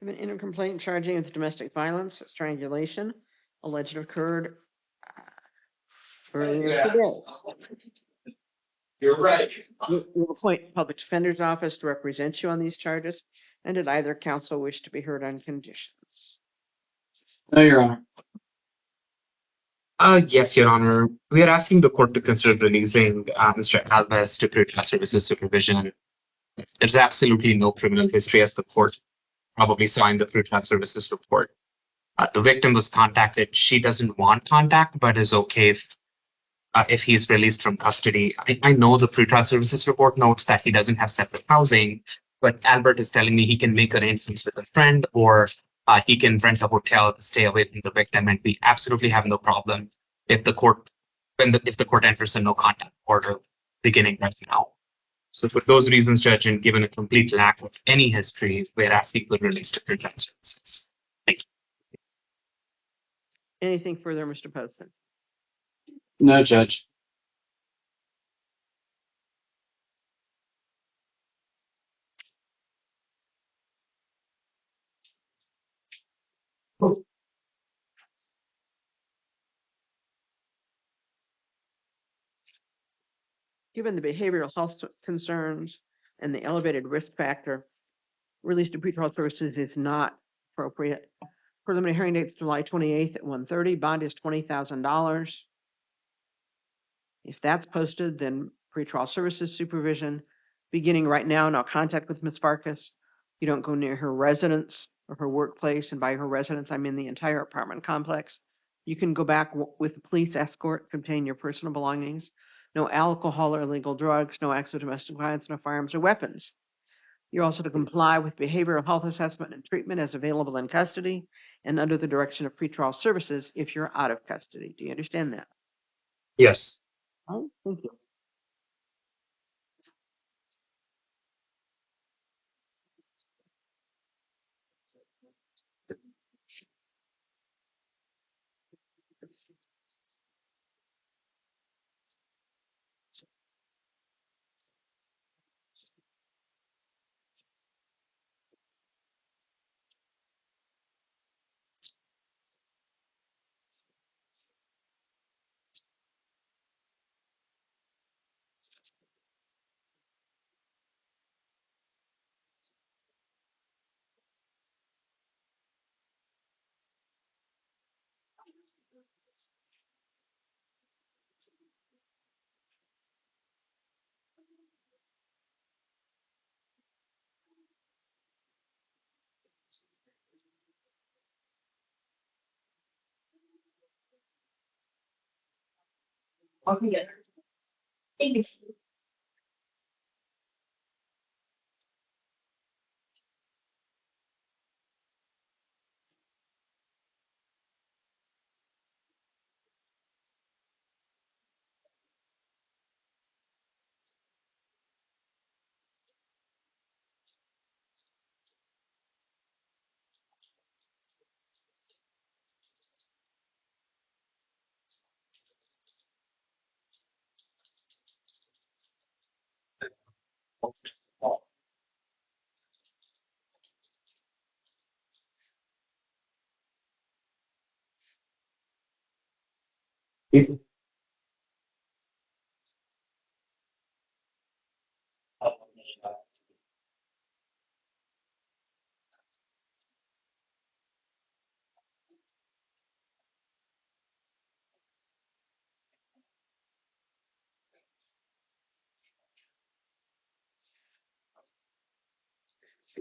An inter complaint charging with domestic violence, strangulation, alleged occurred earlier Yeah. today. You're right. We'll appoint public defender's office to represent you on these charges. And did either counsel wish to be heard on conditions? No, Your Honor. Yes, Your Honor. We are asking the court to consider releasing Mr. Alves to pretrial services supervision. There's absolutely no criminal history, as the court probably saw in the pretrial services report. The victim was contacted. She doesn't want contact, but is okay if he's released from custody. I know the pretrial services report notes that he doesn't have separate housing, but Albert is telling me he can make arrangements with a friend, or he can rent a hotel to stay away from the victim, and we absolutely have no problem if the court enters a no contact order beginning right now. So for those reasons, Judge, and given a complete lack of any history, we're asking for release to pretrial services. Thank you. Anything further, Mr. Patterson? No, Judge. Given the behavioral health concerns and the elevated risk factor, release to pretrial services is not appropriate. Preliminary hearing date's July 28th at 1:30. Bond is $20,000. If that's posted, then pretrial services supervision beginning right now. Now contact with Ms. Farkas. You don't go near her residence or her workplace, and by her residence, I mean the entire apartment complex. You can go back with a police escort to obtain your personal belongings. No alcohol or illegal drugs, no acts of domestic violence, no firearms or weapons. You're also to comply with behavioral health assessment and treatment as available in custody and under the direction of pretrial services if you're out of custody. Do you understand that? Yes. Oh, thank you. Good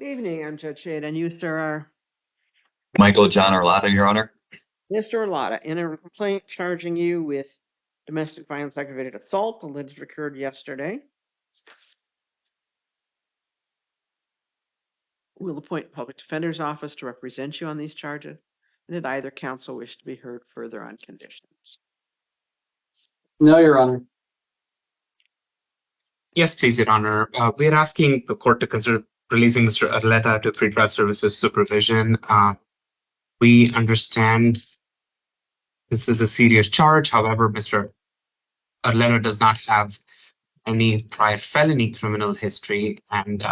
evening, I'm Judge Shade, and you, sir, are Michael John Arlotta, Your Honor. Mr. Lotta, in a complaint charging you with domestic violence aggravated assault, alleged occurred yesterday. We'll appoint a public defender's office to represent you on these charges, and did either counsel wish to be heard further on conditions? No, Your Honor. Yes, please, Your Honor. We're asking the court to consider releasing Mr. Arleta to pretrial services supervision. We understand this is a serious charge. However, Mr. Arleta does not have any prior felony criminal history and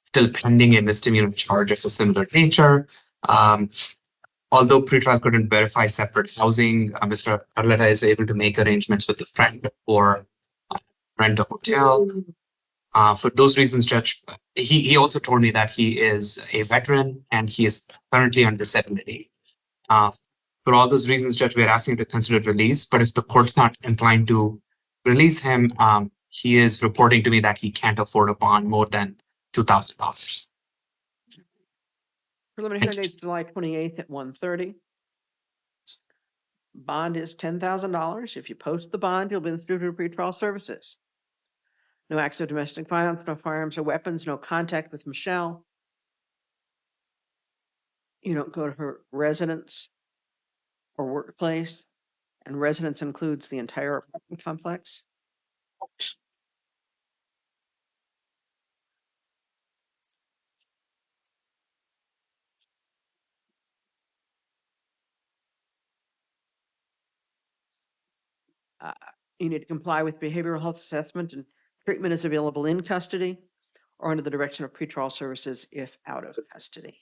still pending a misdemeanor charge of a similar nature. Although pretrial couldn't verify separate housing, Mr. Arleta is able to make arrangements with a friend or rent a hotel. For those reasons, Judge, he also told me that he is a veteran and he is currently under 70. For all those reasons, Judge, we're asking to consider release, but if the court's not inclined to release him, he is reporting to me that he can't afford a bond more than $2,000. Preliminary hearing date July 28th at 1:30. Bond is $10,000. If you post the bond, you'll be through to pretrial services. No acts of domestic violence, no firearms or weapons, no contact with Michelle. You don't go to her residence or workplace, and residence includes the entire apartment complex. You need to comply with behavioral health assessment, and treatment is available in custody or under the direction of pretrial services if out of custody.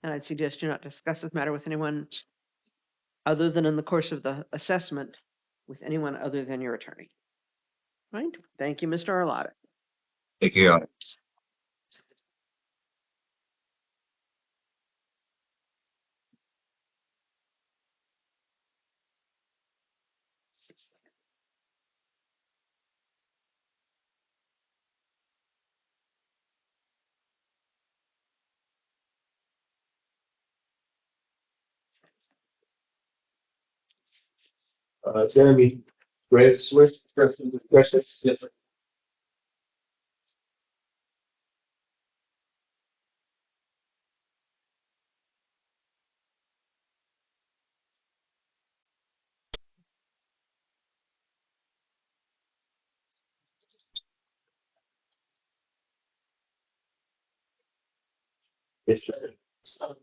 And I'd suggest you not discuss this matter with anyone other than in the course of the assessment with anyone other than your attorney. Right? Thank you, Mr. Arlotta. Thank you, Your Honor. Jeremy, Brew Swillus, yes. Yes, sir.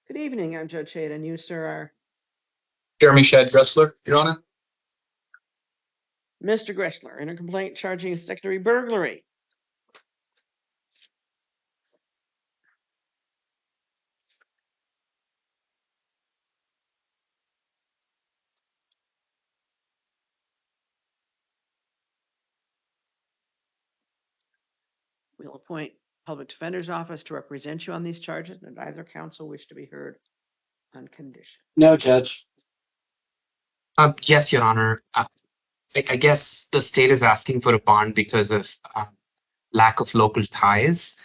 Good evening, I'm Judge Shade, and you, sir, are Jeremy Shad Dressler, Your Honor. Mr. Gressler in a complaint charging secondary burglary. We'll appoint public defender's office to represent you on these charges, and either counsel wish to be heard on condition. No, Judge. Yes, Your Honor. I guess the state is asking for a bond because of lack of local ties.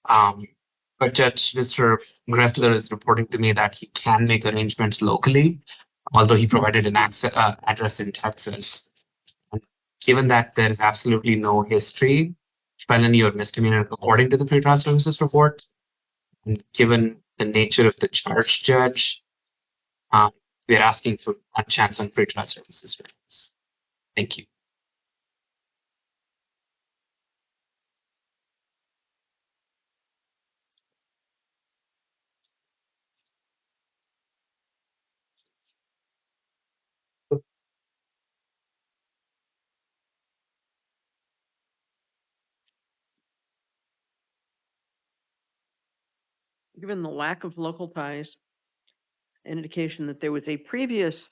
But Judge, Mr. Gressler is reporting to me that he can make arrangements locally, although he provided an address in Texas. And given that there is absolutely no history, felony or misdemeanor, according to the pretrial services report, and given the nature of the charge, Judge, we're asking for a chance on pretrial services. Thank you. given the lack of local ties, an indication that there was a previous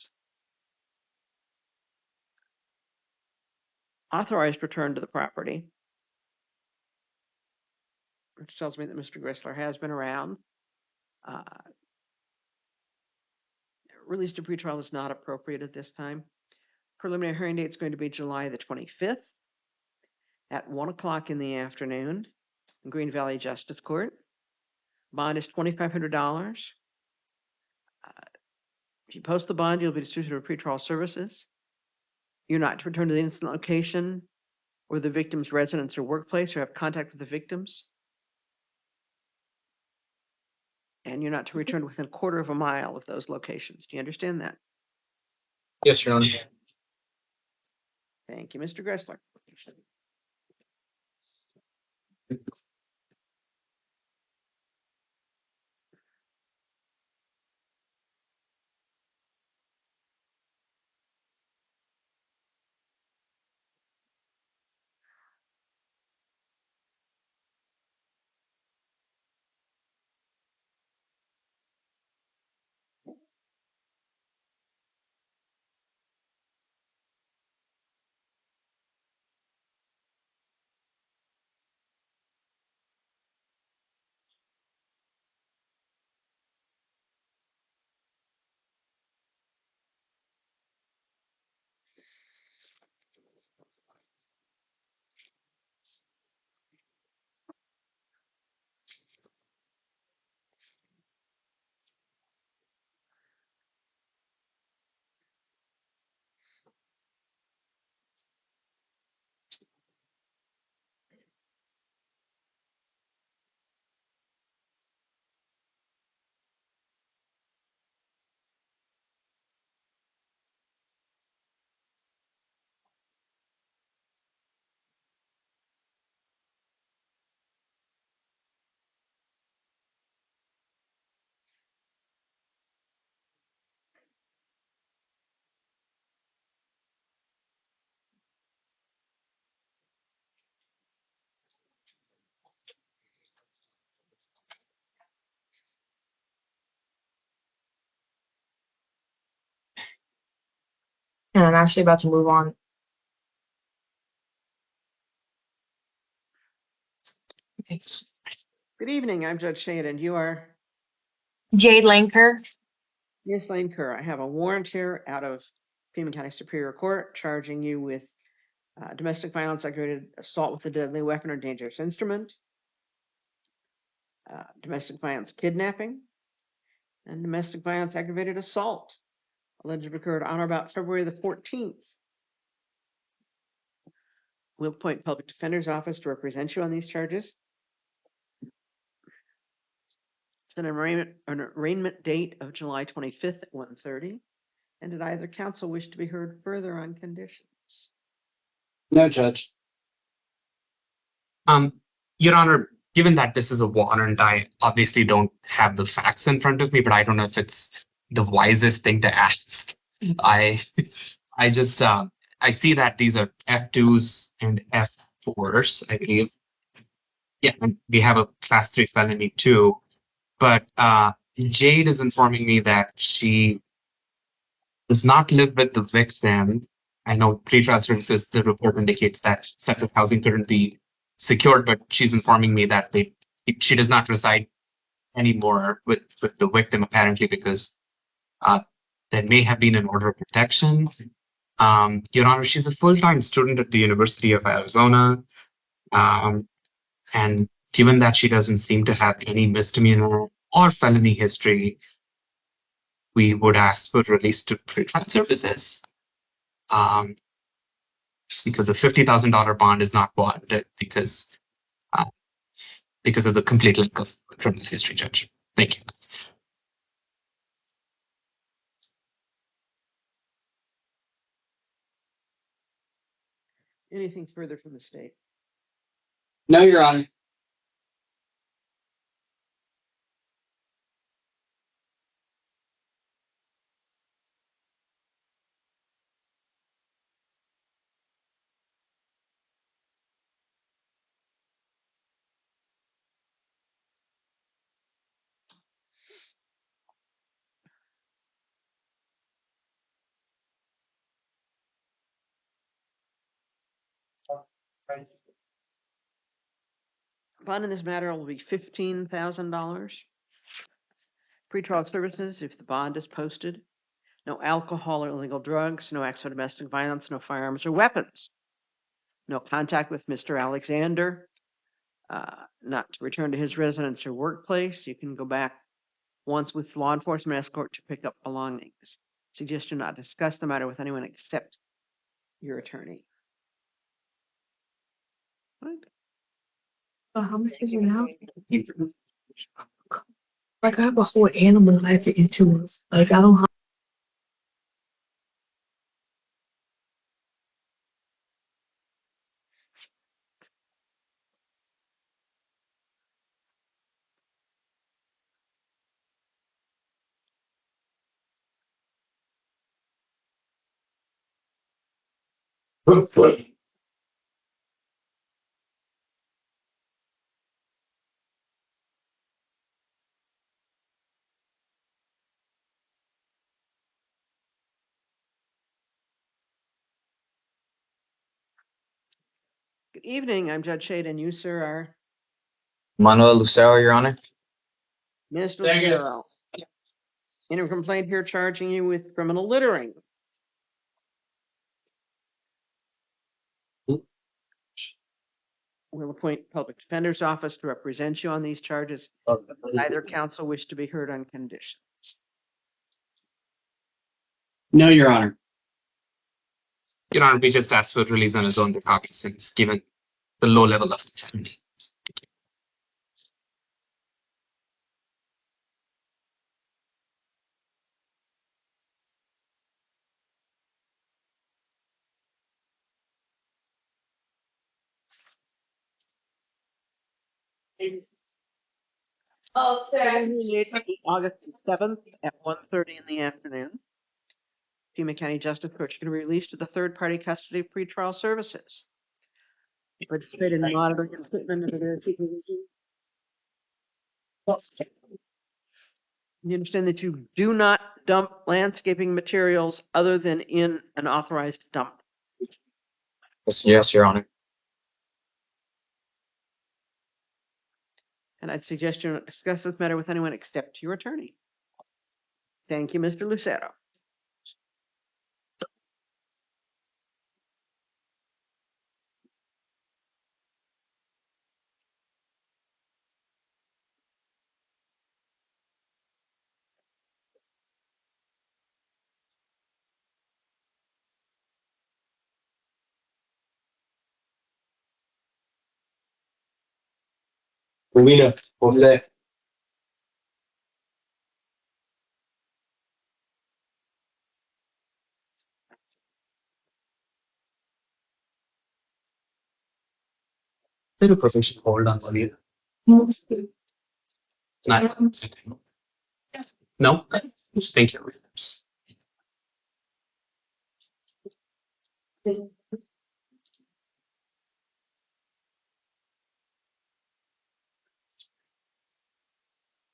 authorized return to the property, which tells me that Mr. Grissler has been around. Release to pretrial is not appropriate at this time. Preliminary hearing date is going to be July the 25th at 1 o'clock in the afternoon in Green Valley Justice Court. Bond is $2,500. If you post the bond, you'll be distributed for pretrial services. You're not to return to the incident location or the victim's residence or workplace or have contact with the victims. And you're not to return within a quarter of a mile of those locations. Do you understand that? Yes, Your Honor. Thank you, Mr. Gressler. And I'm actually about to move on. Okay. Good evening. I'm Judge Shade, and you are Jade Lanker. Ms. Lane Kerr. I have a warrant here out of Pima County Superior Court charging you with domestic violence, aggravated assault with a deadly weapon or dangerous instrument, domestic violence kidnapping, and domestic violence aggravated assault, alleged to have occurred on or about February the 14th. We'll appoint public defender's office to represent you on these charges. It's an arraignment date of July 25th at 1:30. And did either counsel wish to be heard further on conditions? No, Judge. Your Honor, given that this is a warrant, I obviously don't have the facts in front of me, but I don't know if it's the wisest thing to ask. I just I see that these are F2s and F4s, I believe. Yeah, and we have a class 3 felony too. But Jade is informing me that she does not live with the victim. I know pretrial services, the report indicates that separate housing couldn't be secured, but she's informing me that she does not reside anymore with the victim, apparently because there may have been an order of protection. Your Honor, she's a full-time student at the University of Arizona. And given that she doesn't seem to have any misdemeanor or felony history, we would ask for release to pretrial services. Because a $50,000 bond is not warranted because of the complete lack of criminal history, Judge. Thank you. Anything further from the state? No, Your Honor. Bond in this matter will be $15,000. Pretrial services, if the bond is posted. No alcohol or illegal drugs, no acts of domestic violence, no firearms or weapons. No contact with Mr. Alexander, not to return to his residence or workplace. You can go back once with law enforcement escort to pick up belongings. Suggest you not discuss the matter with anyone except your attorney. What? So how much is it now? Like I have a whole animal life to into. Like I don't have. Good evening, I'm Judge Shade, and you, sir, are Manuel Lucero, Your Honor. Mr. Negative. Lucero. In a complaint here charging you with criminal littering. We'll appoint public defender's office to represent you on these charges. Neither counsel wish to be heard on conditions. No, Your Honor. Your Honor, we just asked for release on his own recognizance, given the low level of defense. Oh, August 7th at 1:30 in the afternoon. Pima County Justice Court, you can be released to the third-party custody of pretrial services. Participate in monitoring and treatment under their supervision. You understand that you do not dump landscaping materials other than in an authorized dump. Yes, Your Honor. And I'd suggest you not discuss this matter with anyone except your attorney. Thank you, Mr. Lucero. Rowena, what's that? Is there a professional hold on Olivia? No. It's not. No? Thank you.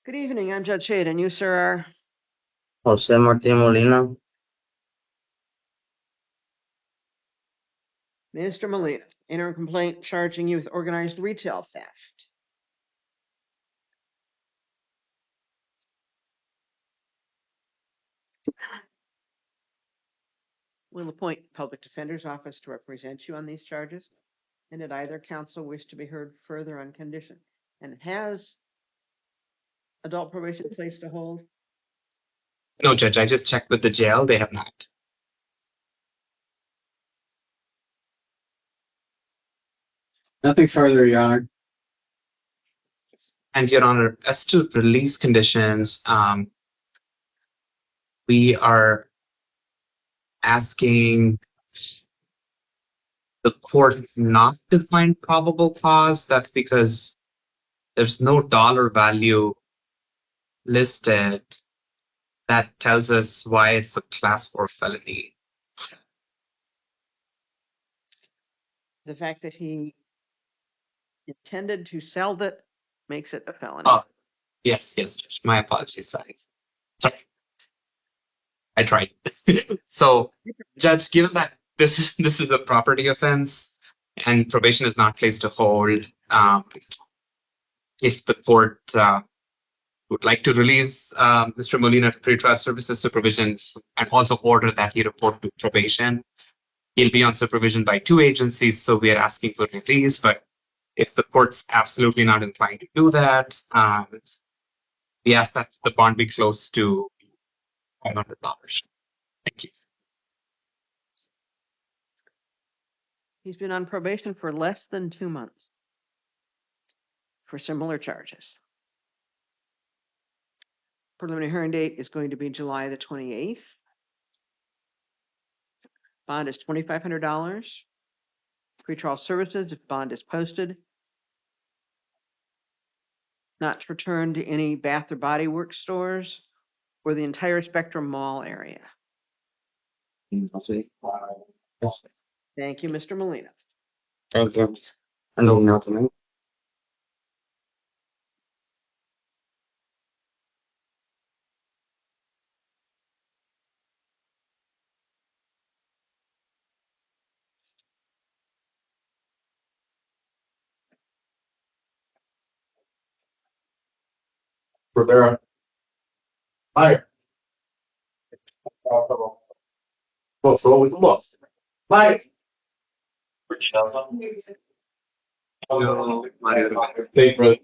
Good evening, I'm Judge Shade, and you, sir, are Jose Martin Molina. Mr. Molina. Enter a complaint charging you with organized retail theft. We'll appoint public defender's office to represent you on these charges. And did either counsel wish to be heard further on condition? And has adult probation placed a hold? No, Judge, I just checked with the jail. They have not. Nothing further, Your Honor. And Your Honor, as to release conditions, we are asking the court not to find probable cause. That's because there's no dollar value listed that tells us why it's a class 4 felony. The fact that he intended to sell that makes it a felony. Oh, yes, Judge. My apologies. Sorry. I tried. So, Judge, given that this is a property offense, and probation is not placed to hold. If the court would like to release Mr. Molina to pretrial services supervision and also order that he report to probation, he'll be on supervision by 2 agencies, so we are asking for release. But if the court's absolutely not inclined to do that, we ask that the bond be close to $500. Thank you. He's been on probation for less than 2 months for similar charges. Preliminary hearing date is going to be July the 28th. Bond is $2,500. Pretrial services, if bond is posted. Not to return to any Bath or Body Works stores or the entire Spectrum Mall area. Thank you, Mr. Molina. Thank you. And then now tonight. Rivera. Fire. Well, so we look. Fire. Favorite.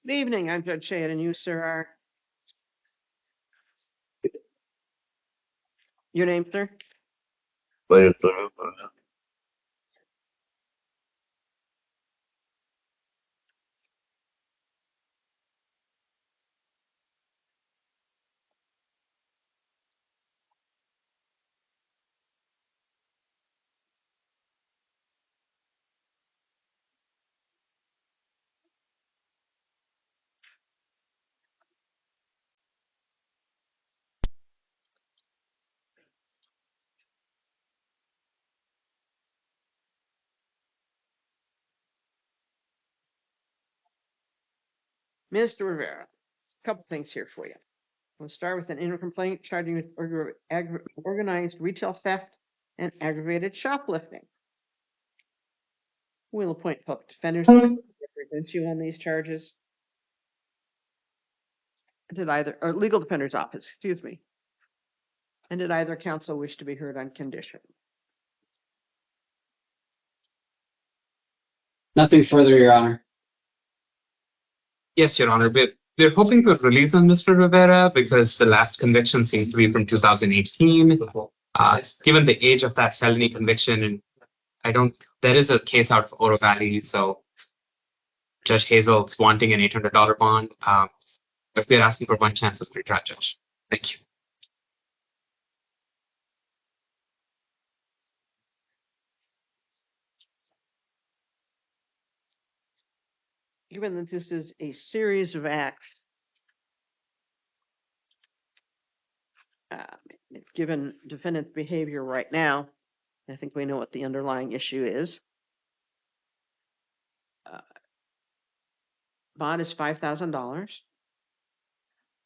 Good evening, I'm Judge Shade, and you, sir, are? Your name, sir? Mr. Rivera, a couple things here for you. We'll start with an inner complaint charging with organized retail theft and aggravated shoplifting. We'll appoint public defenders to represent you on these charges. Did either, or legal defender's office, excuse me. And did either counsel wish to be heard on condition? Nothing further, Your Honor. Yes, Your Honor. We're hoping to release on Mr. Rivera because the last conviction seems to be from 2018. Given the age of that felony conviction, and there is a case out for Oro Valley, so Judge Hazel's wanting an $800 bond, but we're asking for 1 chance as pretrial judge. Thank you. Given that this is a series of acts, given defendant's behavior right now, I think we know what the underlying issue is. Bond is $5,000.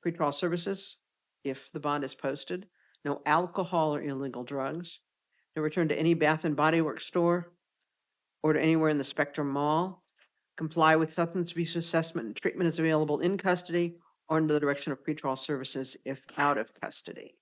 Pretrial services, if the bond is posted. No alcohol or illegal drugs. No return to any Bath and Body Works store or to anywhere in the Spectrum Mall. Comply with substance abuse assessment and treatment is available in custody or under the direction of pretrial services if out of custody.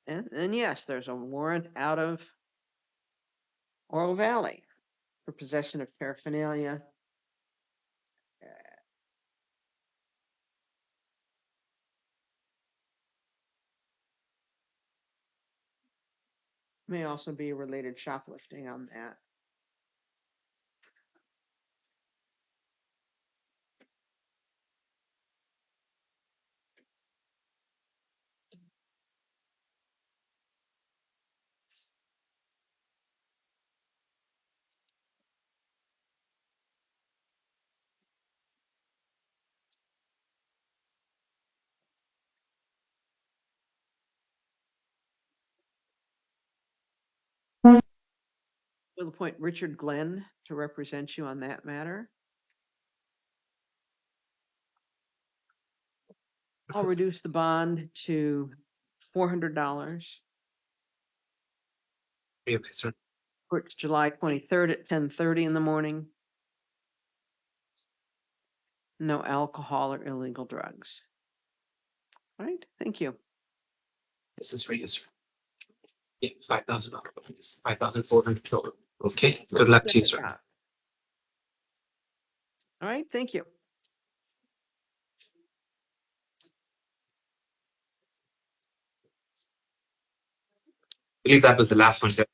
And yes, there's a warrant out of Oro Valley for possession of paraphernalia. May also be related shoplifting on that. We'll appoint Richard Glenn to represent you on that matter. I'll reduce the bond to $400. Okay, sir. Court's July 23rd at 10:30 in the morning. No alcohol or illegal drugs. All right, thank you. This is for you, sir. Yeah, $5,000. 5,400 total. Okay. Good luck to you, sir. All right, thank you. I believe that was the last one, sir.